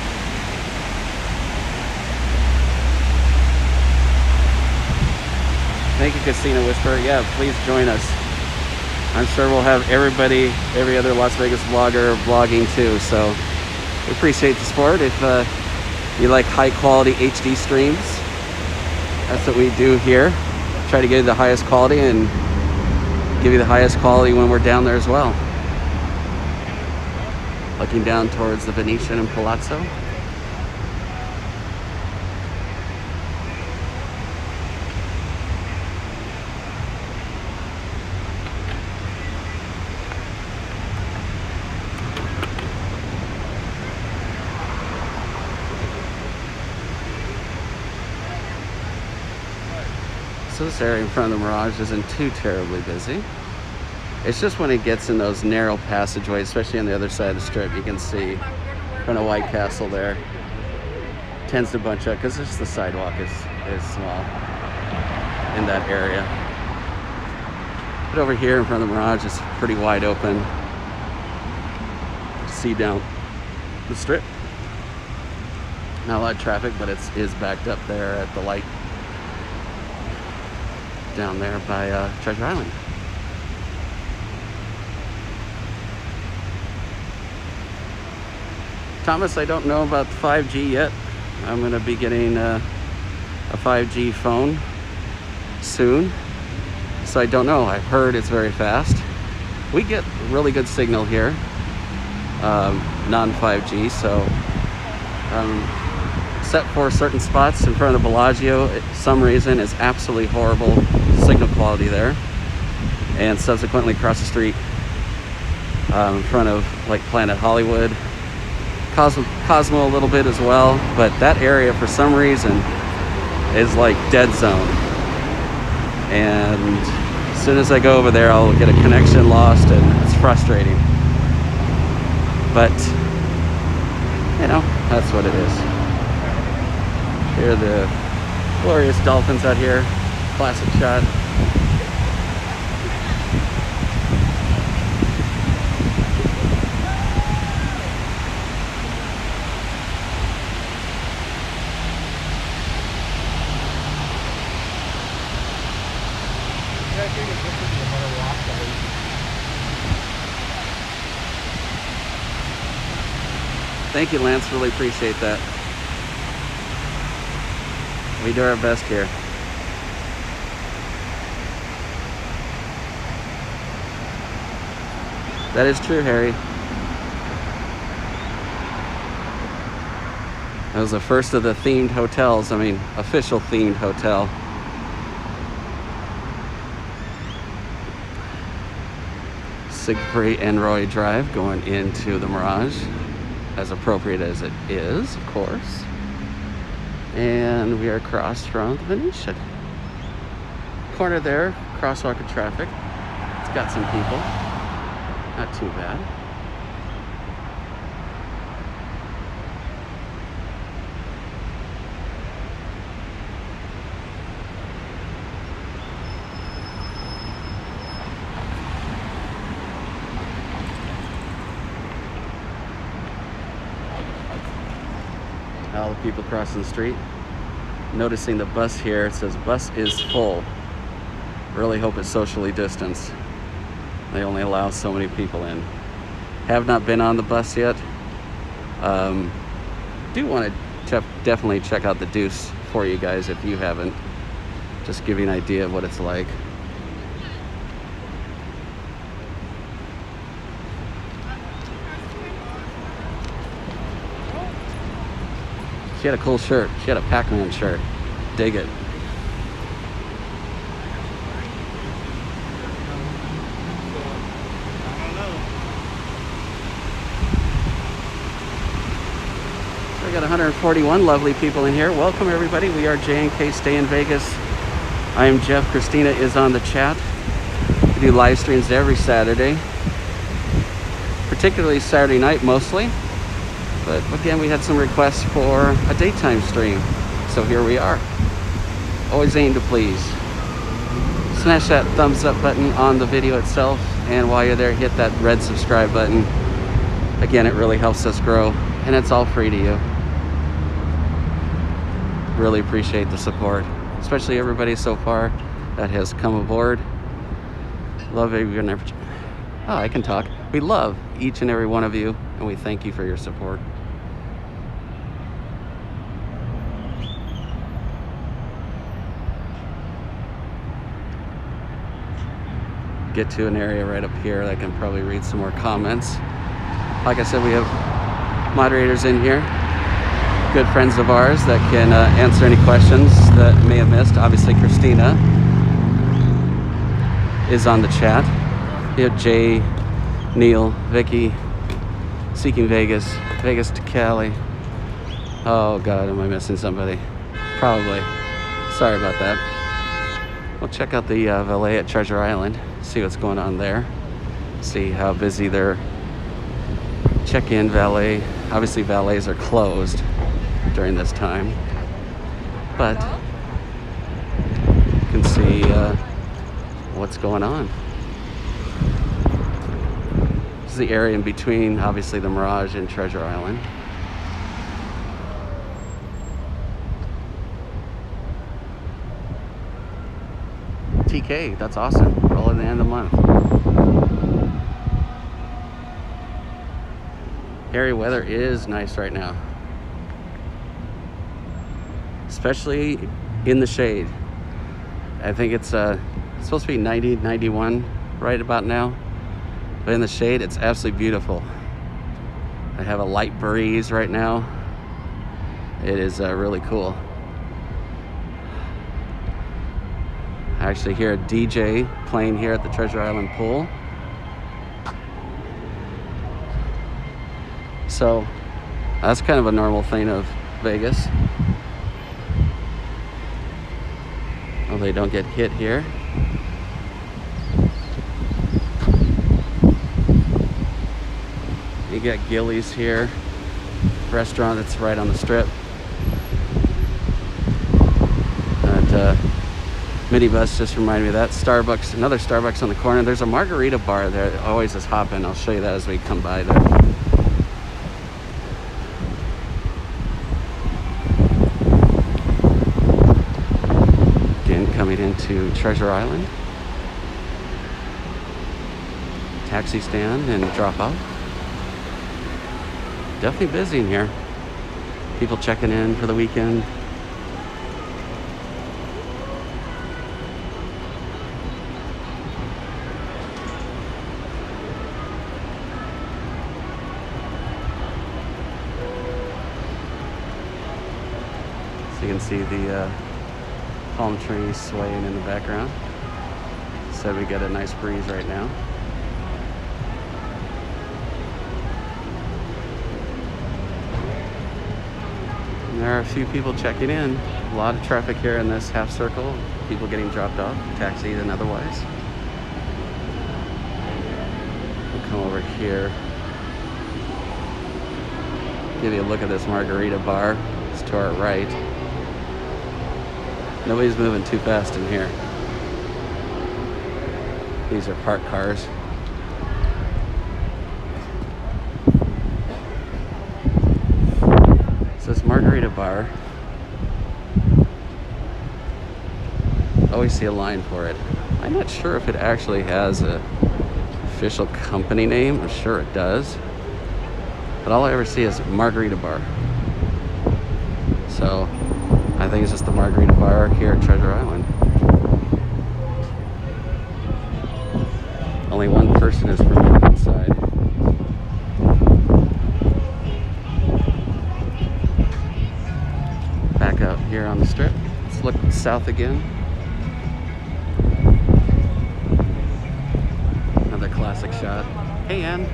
Thank you, Casino Whisperer. Yeah, please join us. I'm sure we'll have every other Las Vegas vlogger vlogging too. So we appreciate the support. If you like high quality HD streams, that's what we do here. Try to give you the highest quality and give you the highest quality when we're down there as well. Looking down towards the Venetian and Palazzo. So this area in front of the Mirage isn't too terribly busy. It's just when it gets in those narrow passageways, especially on the other side of the strip, you can see in front of White Castle there. Tends to bunch up because just the sidewalk is small in that area. But over here in front of the Mirage, it's pretty wide open. See down the strip. Not a lot of traffic, but it is backed up there at the light down there by Treasure Island. Thomas, I don't know about 5G yet. I'm going to be getting a 5G phone soon, so I don't know. I've heard it's very fast. We get really good signal here, non-5G, so except for certain spots in front of the Bellagio, some reason it's absolutely horrible signal quality there, and subsequently across the street in front of like Planet Hollywood, Cosmo a little bit as well, but that area for some reason is like dead zone, and as soon as I go over there I'll get a connection lost, and it's frustrating, but you know, that's what it is. Here are the glorious dolphins out here. Classic shot. Thank you, Lance. Really appreciate that. We do our best here. That is true, Harry. That was the first of the themed hotels. I mean, official themed hotel. Siegfried and Roy Drive going into the Mirage, as appropriate as it is, of course. And we are across from the Venetian. Corner there, crosswalk of traffic. It's got some people. Not too bad. All the people crossing the street. Noticing the bus here, it says bus is full. Really hope it's socially distanced. They only allow so many people in. Have not been on the bus yet. Do want to definitely check out the Deuce for you guys if you haven't. Just give you an idea of what it's like. She had a cool shirt. She had a Pac-Man shirt. Dig it. So we got 141 lovely people in here. Welcome everybody. We are J&K Stay in Vegas. I am Jeff. Christina is on the chat. We do live streams every Saturday. Particularly Saturday night mostly. But again, we had some requests for a daytime stream, so here we are. Always aim to please. Smash that thumbs up button on the video itself, and while you're there, hit that red subscribe button. Again, it really helps us grow, and it's all free to you. Really appreciate the support, especially everybody so far that has come aboard. Love everyone. Oh, I can talk. We love each and every one of you, and we thank you for your support. Get to an area right up here that I can probably read some more comments. Like I said, we have moderators in here, good friends of ours that can answer any questions that may have missed. Obviously, Christina is on the chat. You have Jay, Neil, Vicky, Seeking Vegas, Vegas to Cali. Oh God, am I missing somebody? Probably. Sorry about that. We'll check out the valet at Treasure Island, see what's going on there, see how busy their check-in valet. Obviously valets are closed during this time, but you can see what's going on. is the area in between, obviously, the Mirage and Treasure Island. TK, that's awesome. All at the end of the month. Harry, weather is nice right now, especially in the shade. I think it's supposed to be 90, 91 right about now, but in the shade it's absolutely beautiful. I have a light breeze right now. It is really cool. I actually hear a DJ playing here at the Treasure Island pool. So that's kind of a normal thing of Vegas. Oh, they don't get hit here. You got Gillies here, restaurant that's right on the strip. And minibus just reminded me of that. Starbucks, another Starbucks on the corner. There's a margarita bar there that always is hopping. I'll show you that as we come by there. Coming into Treasure Island. Taxi stand and drop off. Definitely busy in here. People checking in for the weekend. So you can see the palm trees swaying in the background. So we get a nice breeze right now. And there are a few people checking in. A lot of traffic here in this half circle. People getting dropped off, taxied and otherwise. We'll come over here. Give you a look at this margarita bar. It's to our right. Nobody's moving too fast in here. These are parked cars. So this margarita bar, always see a line for it. I'm not sure if it actually has an official company name. I'm sure it does. But all I ever see is margarita bar. So I think it's just the margarita bar here at Treasure Island. Only one person is permitted inside. Back out here on the strip. Let's look south again. Another classic shot. Hey, Ann.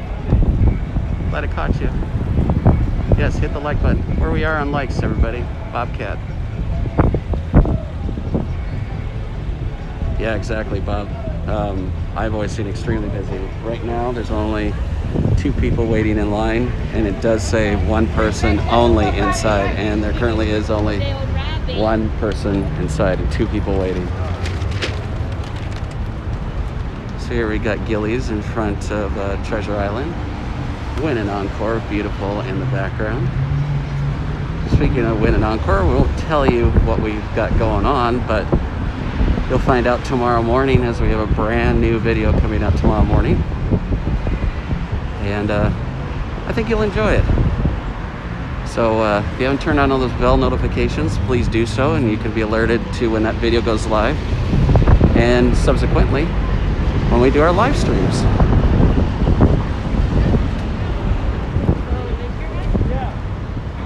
Glad I caught you. Yes, hit the like button. Where we are on likes, everybody. Bobcat. Yeah, exactly, Bob. I've always seen extremely busy. Right now, there's only 2 people waiting in line, and it does say 1 person only inside, and there currently is only 1 person inside and 2 people waiting. So here we got Gillies in front of Treasure Island. Win and Encore, beautiful in the background. Speaking of Win and Encore, we won't tell you what we've got going on, but you'll find out tomorrow morning, as we have a brand new video coming out tomorrow morning. And I think you'll enjoy it. So if you haven't turned on all those bell notifications, please do so, and you can be alerted to when that video goes live. And subsequently, when we do our live streams.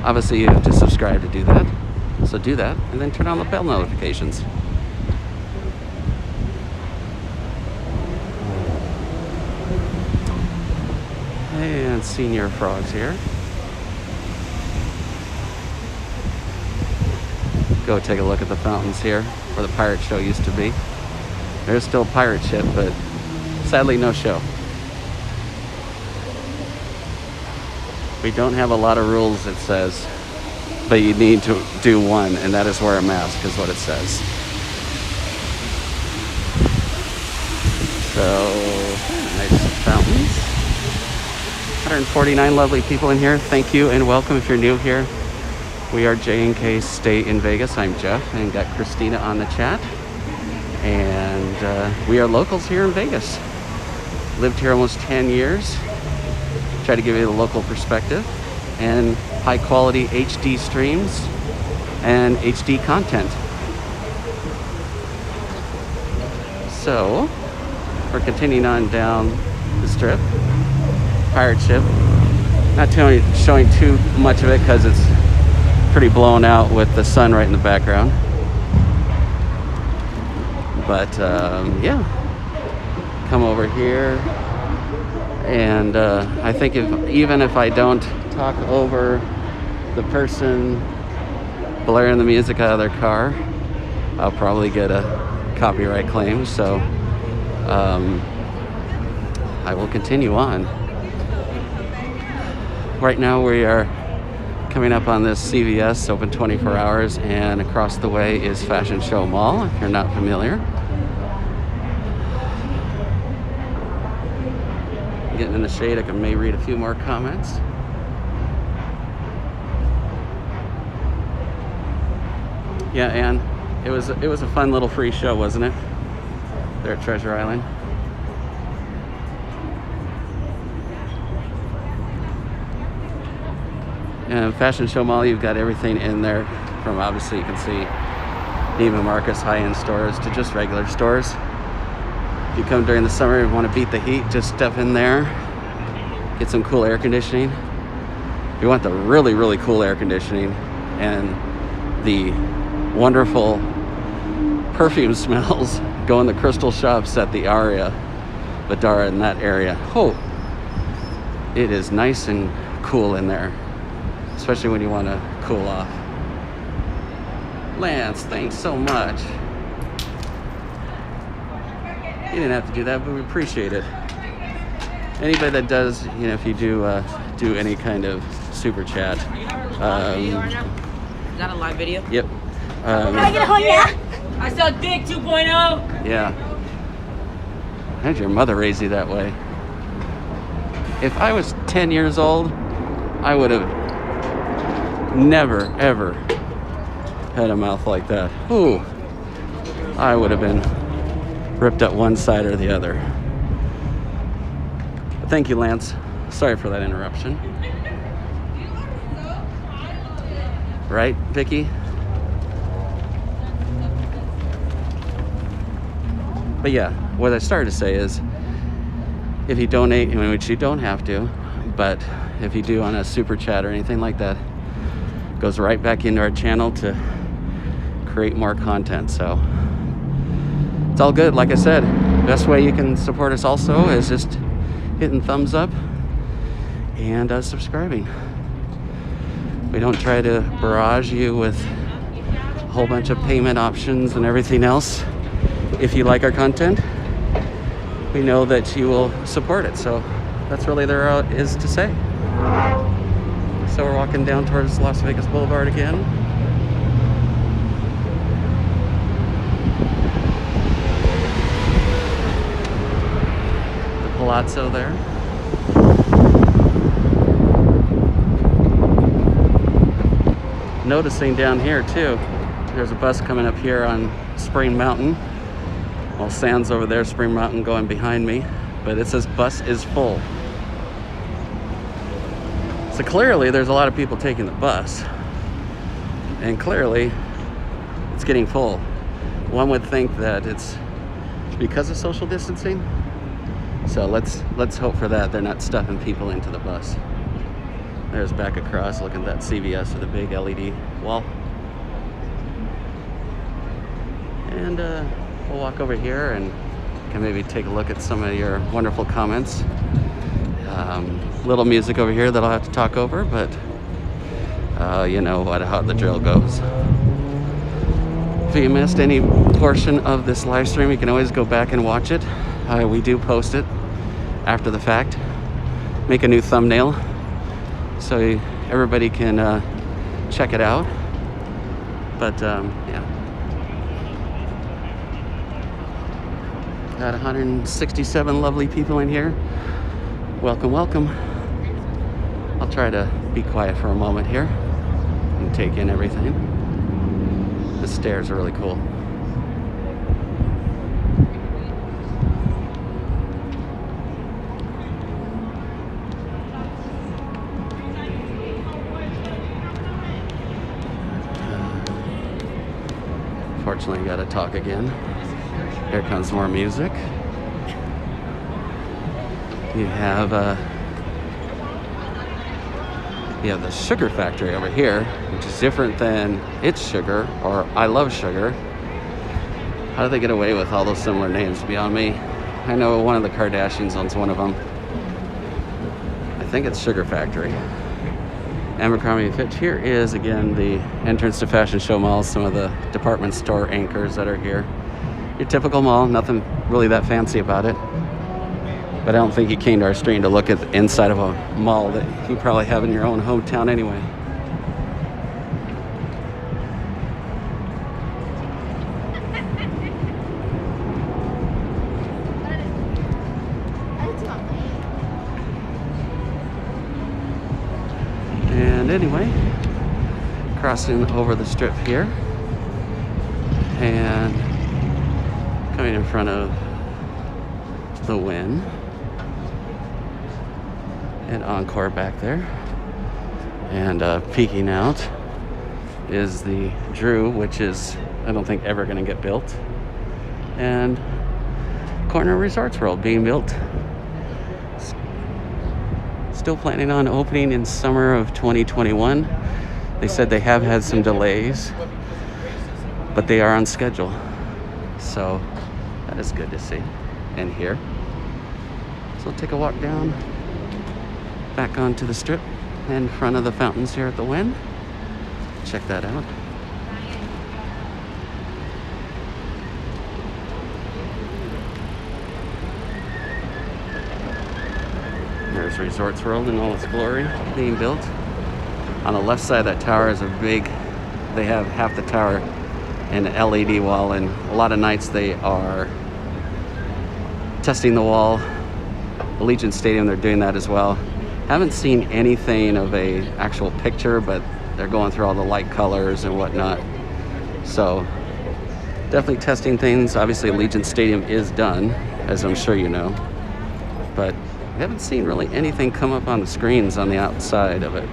Obviously, you have to subscribe to do that. So do that, and then turn on the bell notifications. And senior frogs here. Go take a look at the fountains here, where the pirate show used to be. There's still a pirate ship, but sadly no show. We don't have a lot of rules, it says, but you need to do one, and that is wear a mask, is what it says. So, nice fountains. 149 lovely people in here. Thank you and welcome if you're new here. We are J&K Stay in Vegas. I'm Jeff and got Christina on the chat. And we are locals here in Vegas. Lived here almost 10 years. Try to give you the local perspective and high quality HD streams and HD content. So we're continuing on down the strip. Pirate ship. Not showing too much of it because it's pretty blown out with the sun right in the background. But yeah, come over here. And I think even if I don't talk over the person blaring the music out of their car, I'll probably get a copyright claim. So I will continue on. Right now we are coming up on this CVS, open 24 hours, and across the way is Fashion Show Mall, if you're not familiar. Getting in the shade, I may read a few more comments. Yeah, Ann, it was a fun little free show, wasn't it? There at Treasure Island. And Fashion Show Mall, you've got everything in there, from obviously you can see Neiman Marcus high-end stores to just regular stores. If you come during the summer and want to beat the heat, just step in there, get some cool air conditioning. If you want the really, really cool air conditioning and the wonderful perfume smells, go in the crystal shops at the Aria, Badara, in that area. Oh, it is nice and cool in there, especially when you want to cool off. Lance, thanks so much. You didn't have to do that, but we appreciate it. Anybody that does, you know, if you do do any kind of super chat. Is that a live video? Yep. Can I get a hug now? I saw Dick 2.0. Yeah. How'd your mother raise you that way? If I was 10 years old, I would have never, ever had a mouth like that. Ooh. I would have been ripped up one side or the other. But thank you, Lance. Sorry for that interruption. Right, Vicky? But yeah, what I started to say is, if you donate, I mean, which you don't have to, but if you do on a super chat or anything like that, it goes right back into our channel to create more content. So it's all good. Like I said, best way you can support us also is just hitting thumbs up and subscribing. We don't try to barrage you with a whole bunch of payment options and everything else. If you like our content, we know that you will support it. So that's really there is to say. So we're walking down towards Las Vegas Boulevard again. The Palazzo there. Noticing down here too, there's a bus coming up here on Spring Mountain. Well, Sands over there, Spring Mountain going behind me, but it says bus is full. So clearly there's a lot of people taking the bus, and clearly it's getting full. One would think that it's because of social distancing. So let's hope for that. They're not stuffing people into the bus. There's back across, look at that CVS with a big LED wall. And we'll walk over here and can maybe take a look at some of your wonderful comments. Little music over here that I'll have to talk over, but you know how the drill goes. If you missed any portion of this live stream, you can always go back and watch it. We do post it after the fact. Make a new thumbnail so everybody can check it out. But yeah. Got 167 lovely people in here. Welcome, welcome. I'll try to be quiet for a moment here and take in everything. The stairs are really cool. Unfortunately, gotta talk again. Here comes more music. You have the sugar factory over here, which is different than It's Sugar or I Love Sugar. How do they get away with all those similar names? Beyond me. I know one of the Kardashians owns one of them. I think it's Sugar Factory. Abercrombie & Fitch. Here is again the entrance to Fashion Show Malls, some of the department store anchors that are here. Your typical mall, nothing really that fancy about it. But I don't think you came to our stream to look at the inside of a mall that you probably have in your own hometown anyway. And anyway, crossing over the strip here and coming in front of the Wynn and Encore back there, and peeking out is the Drew, which is I don't think ever going to get built, and Corner Resorts World being built. Still planning on opening in summer of 2021. They said they have had some delays, but they are on schedule, so that is good to see and hear. So we'll take a walk down back onto the strip in front of the fountains here at the Wynn. Check that out. There's Resorts World in all its glory being built. On the left side of that tower is they have half the tower in an LED wall, and a lot of nights they are testing the wall. Allegiant Stadium, they're doing that as well. Haven't seen anything of a actual picture, but they're going through all the light colors and whatnot. So definitely testing things. Obviously Allegiant Stadium is done, as I'm sure you know, but we haven't seen really anything come up on the screens on the outside of it.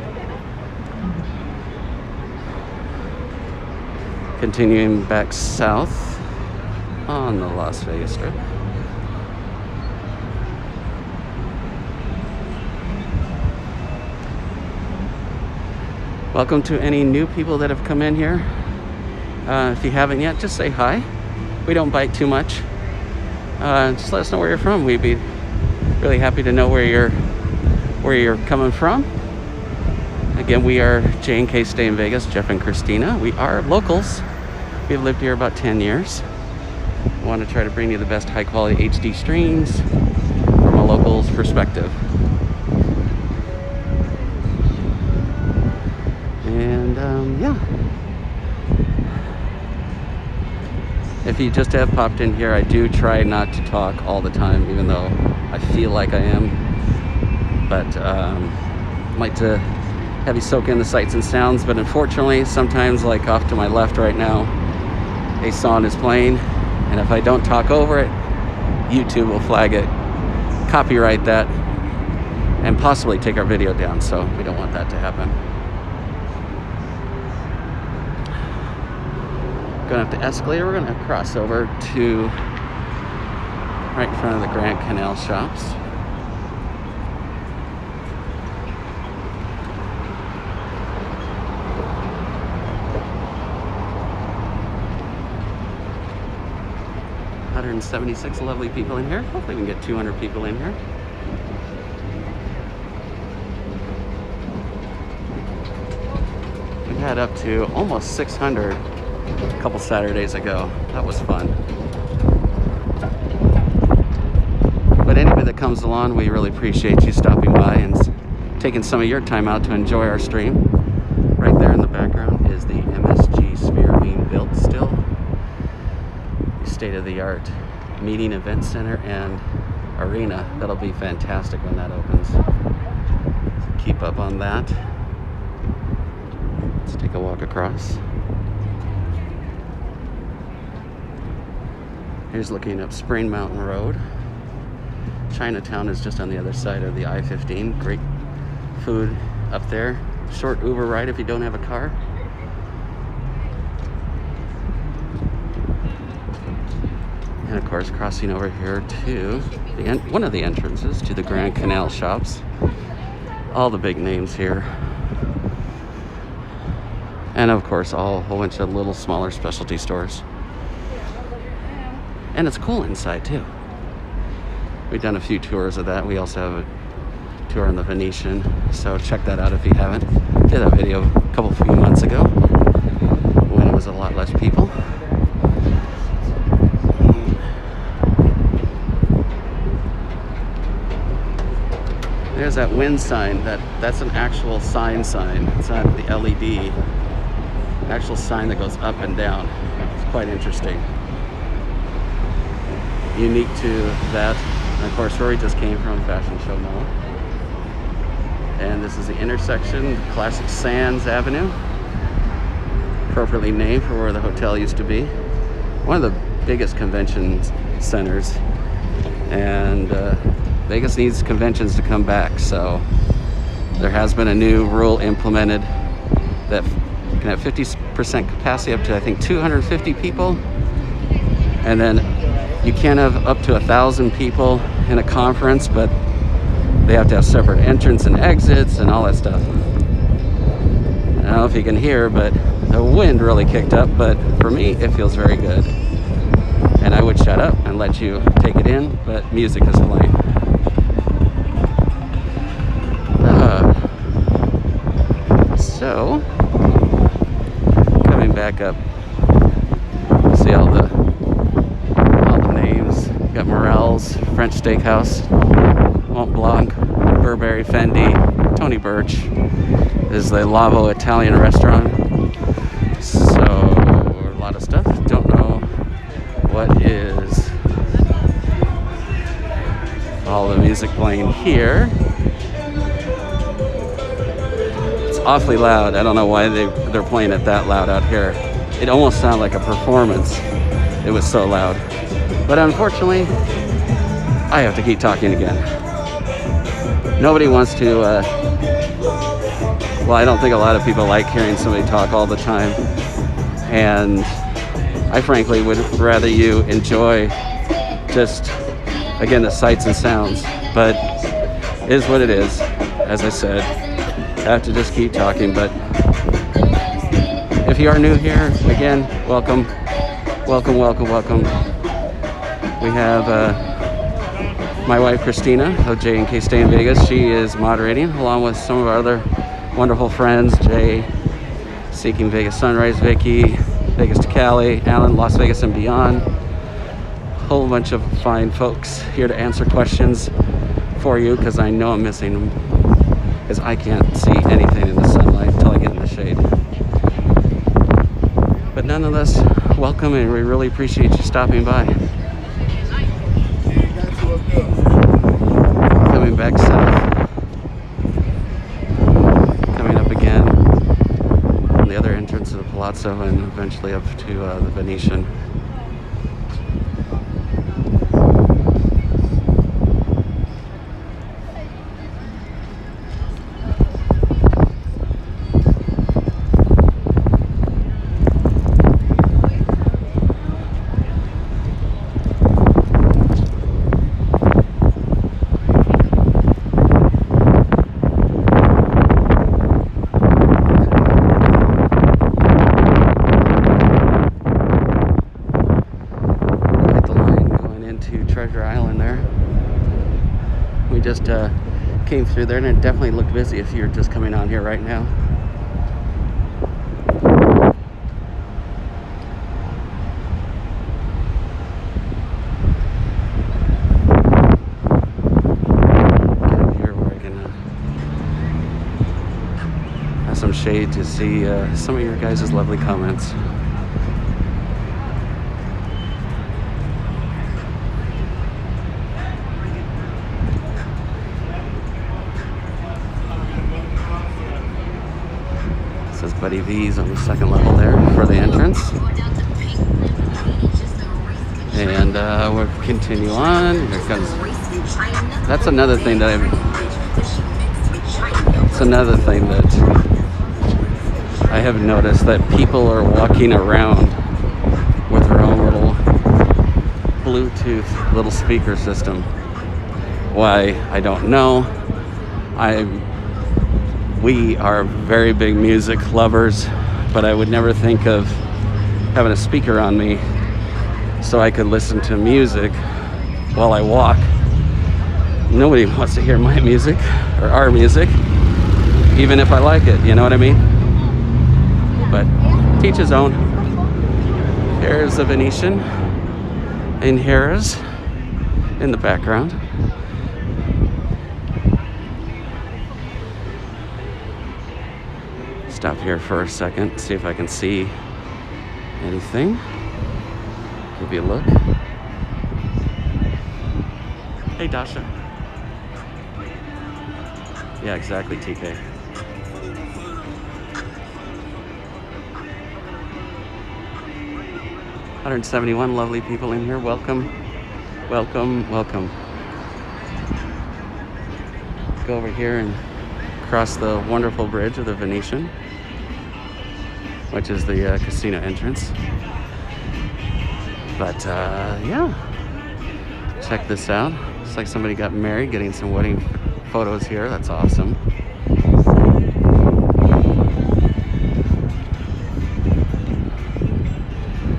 Continuing back south on the Las Vegas Strip. Welcome to any new people that have come in here. If you haven't yet, just say hi. We don't bite too much. Just let us know where you're from. We'd be really happy to know where you're coming from. Again, we are J&K Stay in Vegas, Jeff and Christina. We are locals. We've lived here about 10 years. We want to try to bring you the best high quality HD streams from a local's perspective. And yeah. If you just have popped in here, I do try not to talk all the time, even though I feel like I am. But I'd like to have you soak in the sights and sounds, but unfortunately, sometimes, like off to my left right now, a song is playing, and if I don't talk over it, YouTube will flag it, copyright that, and possibly take our video down, so we don't want that to happen. Going up the escalator, we're going to cross over to right in front of the Grand Canal Shops. $176 lovely people in here. Hopefully we can get 200 people in here. We had up to almost 600 a couple Saturdays ago. That was fun. But anybody that comes along, we really appreciate you stopping by and taking some of your time out to enjoy our stream. Right there in the background is the MSG Sphere being built still. State-of-the-art meeting event center and arena. That'll be fantastic when that opens. keep up on that. Let's take a walk across. Here's looking up Spring Mountain Road. Chinatown is just on the other side of the I-15. Great food up there. Short Uber ride if you don't have a car. And of course, crossing over here to one of the entrances to the Grand Canal shops. All the big names here. And of course, a whole bunch of little smaller specialty stores. And it's cool inside too. We've done a few tours of that. We also have a tour in the Venetian, so check that out if you haven't. Did that video a few months ago when it was a lot less people. There's that wind sign. That's an actual sign. It's not the LED. Actual sign that goes up and down. It's quite interesting. Unique to that. And of course, where we just came from, Fashion Show Mall. And this is the intersection, classic Sands Avenue. Appropriately named for where the hotel used to be. One of the biggest convention centers. And Vegas needs conventions to come back, so there has been a new rule implemented that can have 50% capacity up to, I think, 250 people. And then you can't have up to 1,000 people in a conference, but they have to have separate entrance and exits and all that stuff. I don't know if you can hear, but the wind really kicked up, but for me, it feels very good. And I would shut up and let you take it in, but music is playing. So, coming back up, see all the names. You got Mirage, French Steakhouse, Mont Blanc, Burberry, Fendi, Tony Birch. This is the Lavo Italian restaurant. So, a lot of stuff. Don't know what is all the music playing here. Awfully loud. I don't know why they're playing it that loud out here. It almost sounded like a performance. It was so loud. But unfortunately, I have to keep talking again. Nobody wants to, well, I don't think a lot of people like hearing somebody talk all the time. And I frankly would rather you enjoy just, again, the sights and sounds. But it is what it is, as I said. I have to just keep talking, but if you are new here, again, welcome. We have my wife Christina of J&K Stay in Vegas. She is moderating along with some of our other wonderful friends, Jay, Seeking Vegas Sunrise, Vicky, Vegas to Cali, Alan, Las Vegas and Beyond. A whole bunch of fine folks here to answer questions for you, because I know I'm missing them. Because I can't see anything in the sunlight until I get in the shade. But nonetheless, welcome, and we really appreciate you stopping by. Coming back south. Coming up again on the other entrance of the Palazzo, and eventually up to the Venetian. Just came through there, and it definitely looked busy if you're just coming on here right now. Get up here where I can have some shade to see some of your guys' lovely comments. Buddy V's on the second level there for the entrance. And we'll continue on. Here comes. That's another thing that I have noticed, that people are walking around with their own little Bluetooth little speaker system. Why, I don't know. We are very big music lovers, but I would never think of having a speaker on me so I could listen to music while I walk. Nobody wants to hear my music or our music, even if I like it, you know what I mean? But teach his own. Here's the Venetian in Harrah's in the background. Stop here for a second, see if I can see anything. Give you a look. Hey, Dasha. Yeah, exactly, TK. $171 lovely people in here. Welcome, welcome, welcome. Go over here and cross the wonderful bridge of the Venetian, which is the casino entrance. But yeah, check this out. Looks like somebody got married, getting some wedding photos here. That's awesome.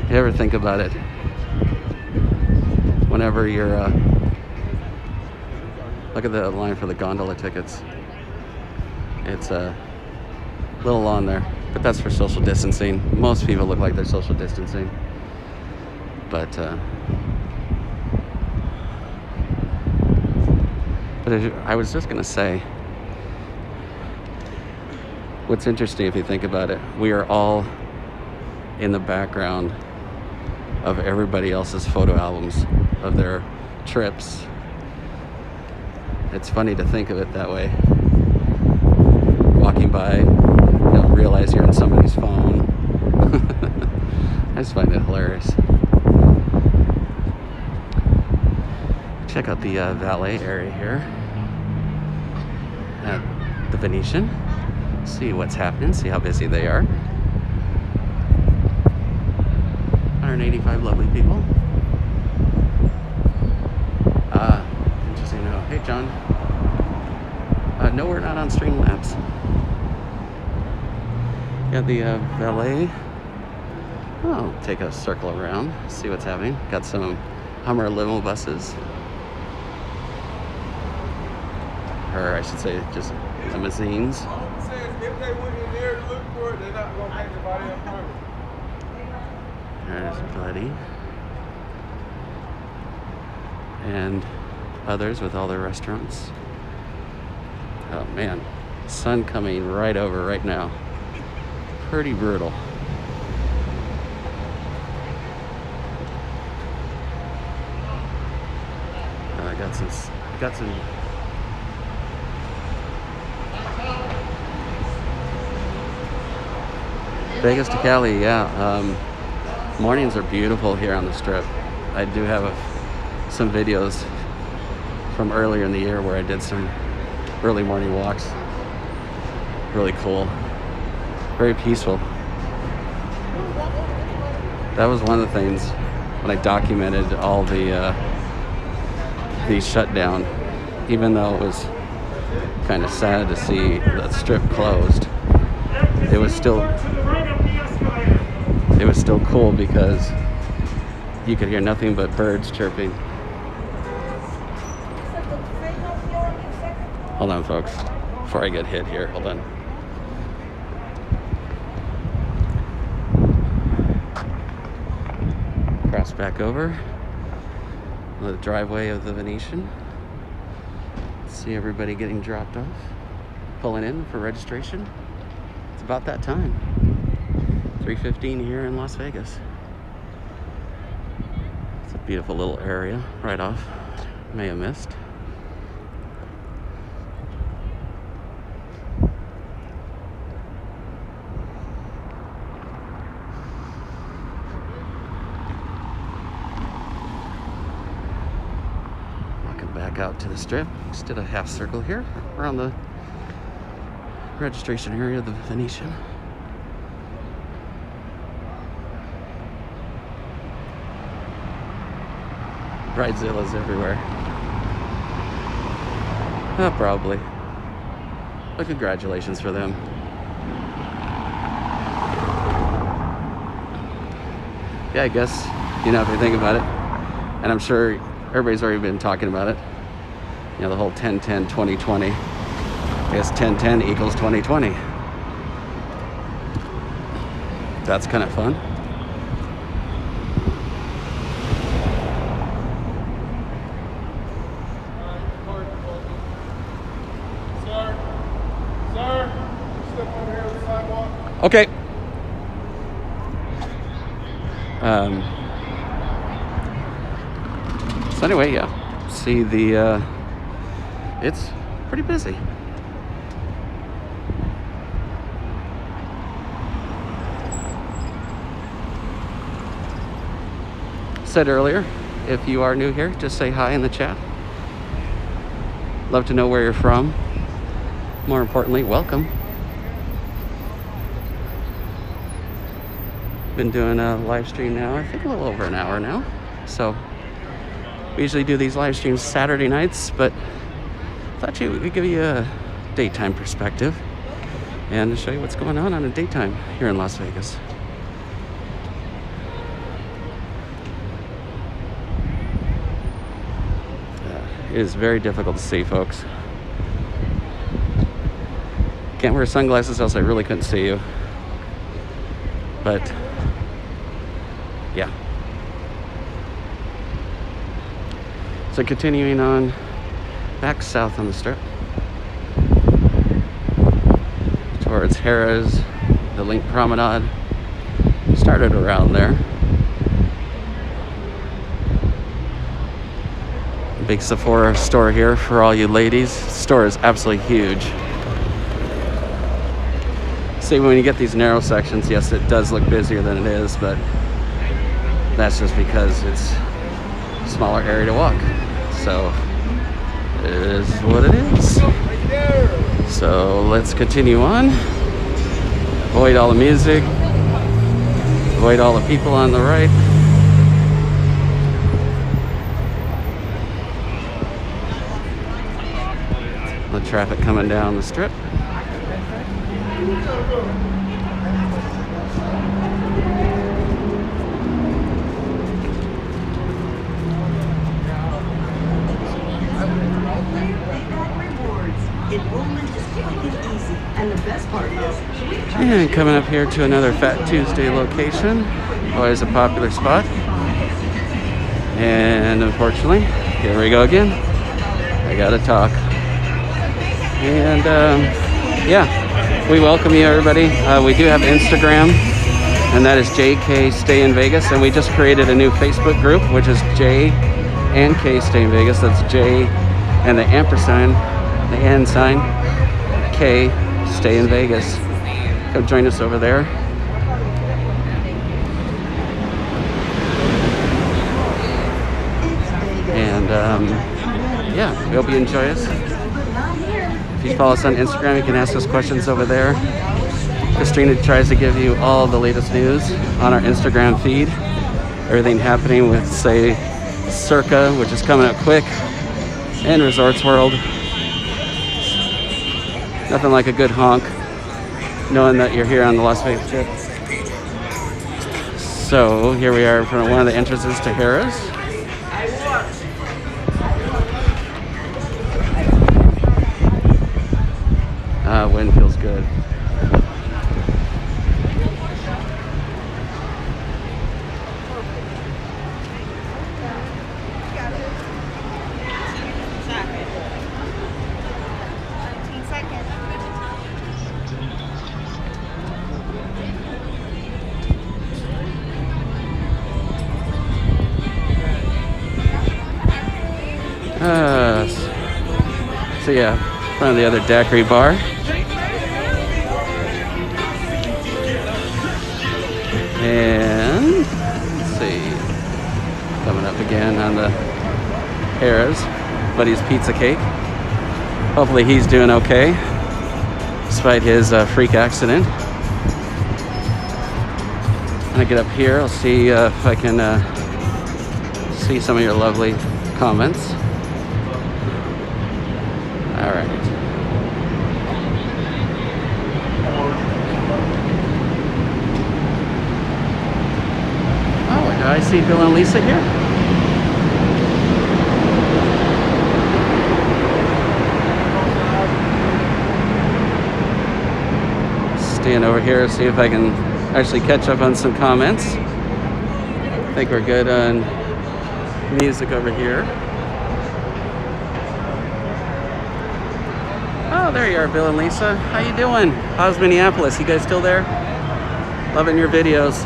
You ever think about it? Whenever you're look at the line for the gondola tickets. It's a little long there, but that's for social distancing. Most people look like they're social distancing. But I was just gonna say, what's interesting if you think about it, we are all in the background of everybody else's photo albums of their trips. It's funny to think of it that way. Walking by, you don't realize you're in somebody's phone. I just find it hilarious. Check out the valet area here at the Venetian. See what's happening, see how busy they are. 185 lovely people. Interesting. Oh, hey, John. No, we're not on Streamlabs. Got the valet. Oh, take a circle around, see what's happening. Got some Hummer limo buses. Or I should say just limousines. All I'm saying is if they went in there to look for it, they're not going to make anybody else hungry. There's Buddy. And others with all their restaurants. Oh man, sun coming right over right now. Pretty brutal. I got some Vegas to Cali, yeah. Mornings are beautiful here on the Strip. I do have some videos from earlier in the year where I did some early morning walks. Really cool. Very peaceful. That was one of the things when I documented all the shutdown, even though it was kind of sad to see the Strip closed. It was still cool because you could hear nothing but birds chirping. Hold on, folks, before I get hit here. Hold on. Cross back over the driveway of the Venetian. See everybody getting dropped off, pulling in for registration. It's about that time. 3:15 here in Las Vegas. It's a beautiful little area right off. May have missed. back out to the strip. Just did a half circle here around the registration area of the Venetian. Bridezillas everywhere. Probably. But congratulations for them. Yeah, I guess, you know, if you think about it, and I'm sure everybody's already been talking about it, you know, the whole 10-10-20-20. I guess 10-10 equals 20-20. That's kind of fun. Okay. So anyway, yeah, see the, it's pretty busy. Said earlier, if you are new here, just say hi in the chat. Love to know where you're from. More importantly, welcome. Been doing a live stream now, I think a little over an hour now. So we usually do these live streams Saturday nights, but I thought we'd give you a daytime perspective and show you what's going on in the daytime here in Las Vegas. It is very difficult to see, folks. Can't wear sunglasses, else I really couldn't see you. But yeah. So continuing on back south on the strip towards Harrah's, the Link Promenade. Started around there. Big Sephora store here for all you ladies. The store is absolutely huge. See, when you get these narrow sections, yes, it does look busier than it is, but that's just because it's a smaller area to walk. So it is what it is. So let's continue on. Avoid all the music. Avoid all the people on the right. The traffic coming down the strip. And coming up here to another Fat Tuesday location. Always a popular spot. And unfortunately, here we go again. I gotta talk. And yeah, we welcome you, everybody. We do have Instagram, and that is JK Stay in Vegas. And we just created a new Facebook group, which is J and K Stay in Vegas. That's J and the ampersand, the and sign, K Stay in Vegas. Come join us over there. And yeah, we hope you enjoy us. If you follow us on Instagram, you can ask us questions over there. Christina tries to give you all the latest news on our Instagram feed. Everything happening with, say, Circa, which is coming up quick, and Resorts World. Nothing like a good honk, knowing that you're here on the Las Vegas Strip. So here we are in front of one of the entrances to Harrah's. Wind feels good. So yeah, in front of the other daiquiri bar. And let's see, coming up again on the Harrah's. buddy's pizza cake. Hopefully he's doing okay, despite his freak accident. When I get up here, I'll see if I can see some of your lovely comments. All right. Oh, did I see Bill and Lisa here? Stand over here, see if I can actually catch up on some comments. I think we're good on music over here. Oh, there you are, Bill and Lisa. How you doing? How's Minneapolis? You guys still there? Loving your videos.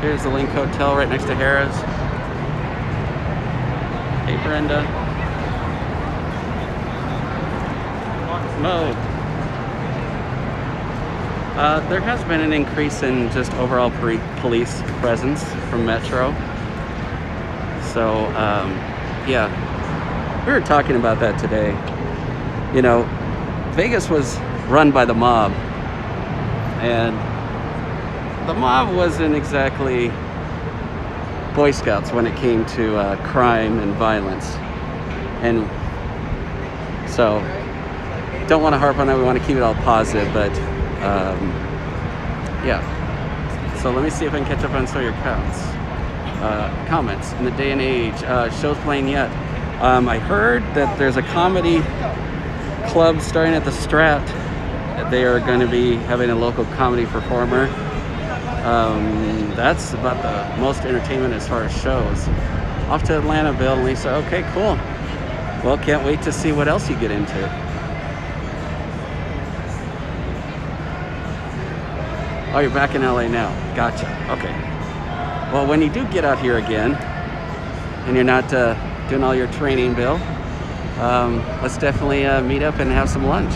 Here's the Link Hotel right next to Harrah's. Hey, Brenda. Mo. There has been an increase in just overall police presence from Metro. So, yeah, we were talking about that today. You know, Vegas was run by the mob, and the mob wasn't exactly Boy Scouts when it came to crime and violence. And so, don't want to harp on that. We want to keep it all positive, but yeah. So let me see if I can catch up on some of your comments. In the day and age, shows playing yet? I heard that there's a comedy club starting at the Strat. They are going to be having a local comedy performer. That's about the most entertainment as far as shows. Off to Atlanta, Bill and Lisa. Okay, cool. Well, can't wait to see what else you get into. Oh, you're back in LA now. Gotcha. Okay. Well, when you do get out here again, and you're not doing all your training, Bill, let's definitely meet up and have some lunch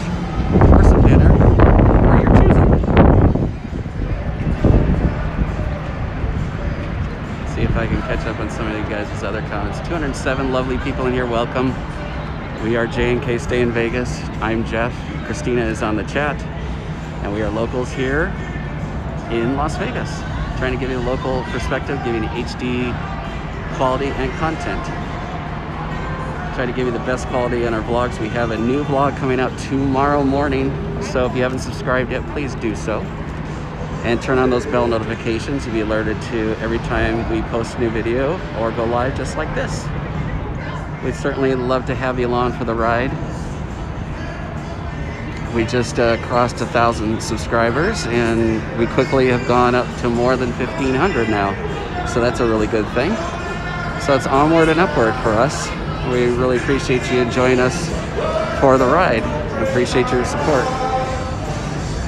or some dinner, or your choosing. See if I can catch up on some of you guys' other comments. 207 lovely people in here. Welcome. We are J&K Stay in Vegas. I'm Jeff. Christina is on the chat, and we are locals here in Las Vegas, trying to give you a local perspective, giving you HD quality and content. Try to give you the best quality in our vlogs. We have a new vlog coming out tomorrow morning, so if you haven't subscribed yet, please do so. And turn on those bell notifications to be alerted to every time we post a new video or go live just like this. We'd certainly love to have you along for the ride. We just crossed 1,000 subscribers, and we quickly have gone up to more than 1,500 now. So that's a really good thing. So it's onward and upward for us. We really appreciate you joining us for the ride. We appreciate your support.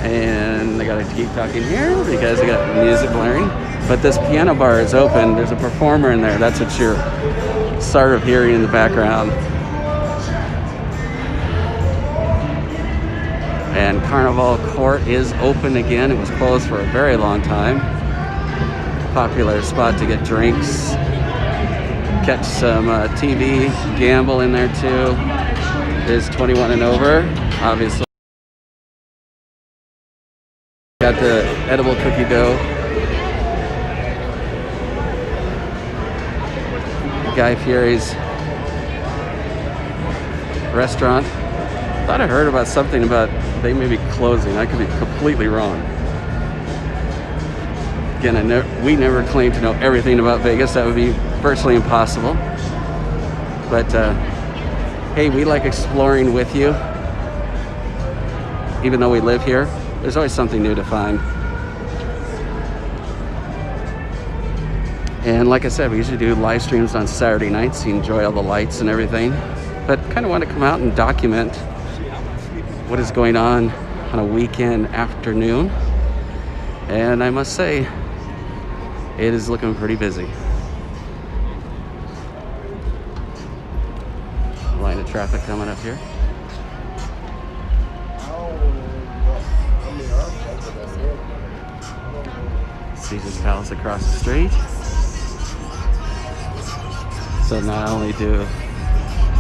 And I gotta keep talking here because I got music blaring. But this piano bar is open. There's a performer in there. That's what you're sort of hearing in the background. And Carnival Court is open again. It was closed for a very long time. Popular spot to get drinks, catch some TV, gamble in there too. It is 21 and over, obviously. Got the edible cookie dough. Guy Fieri's restaurant. Thought I heard about something about they may be closing. I could be completely wrong. Again, we never claim to know everything about Vegas. That would be virtually impossible. But hey, we like exploring with you. Even though we live here, there's always something new to find. And like I said, we usually do live streams on Saturday nights. You enjoy all the lights and everything. But kind of want to come out and document what is going on a weekend afternoon. And I must say, it is looking pretty busy. Line of traffic coming up here. Caesar's Palace across the street. So not only do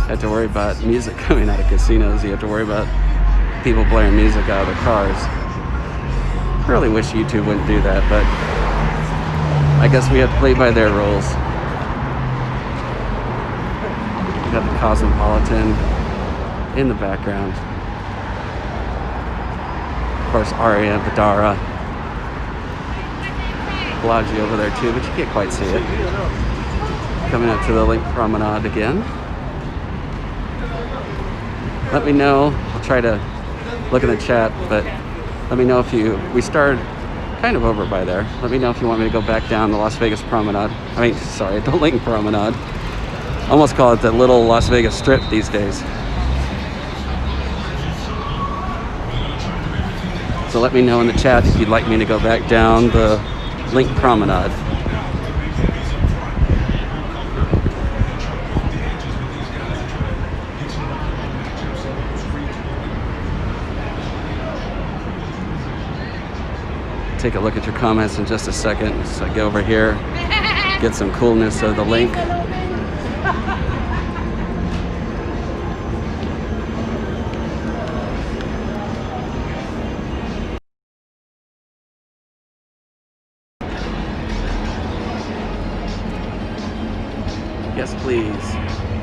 have to worry about music coming out of casinos. You have to worry about people blaring music out of their cars. I really wish YouTube wouldn't do that, but I guess we have to play by their rules. We got the Cosmopolitan in the background. Of course, Aria, Vidara, Bellagio over there too, but you can't quite see it. Coming up to the Link Promenade again. Let me know. I'll try to look in the chat, but let me know if we started kind of over by there. Let me know if you want me to go back down the Las Vegas Promenade. The Link Promenade. I almost call it the little Las Vegas Strip these days. So let me know in the chat if you'd like me to go back down the Link Promenade. Take a look at your comments in just a second. So I go over here, get some coolness of the Link. Yes, please.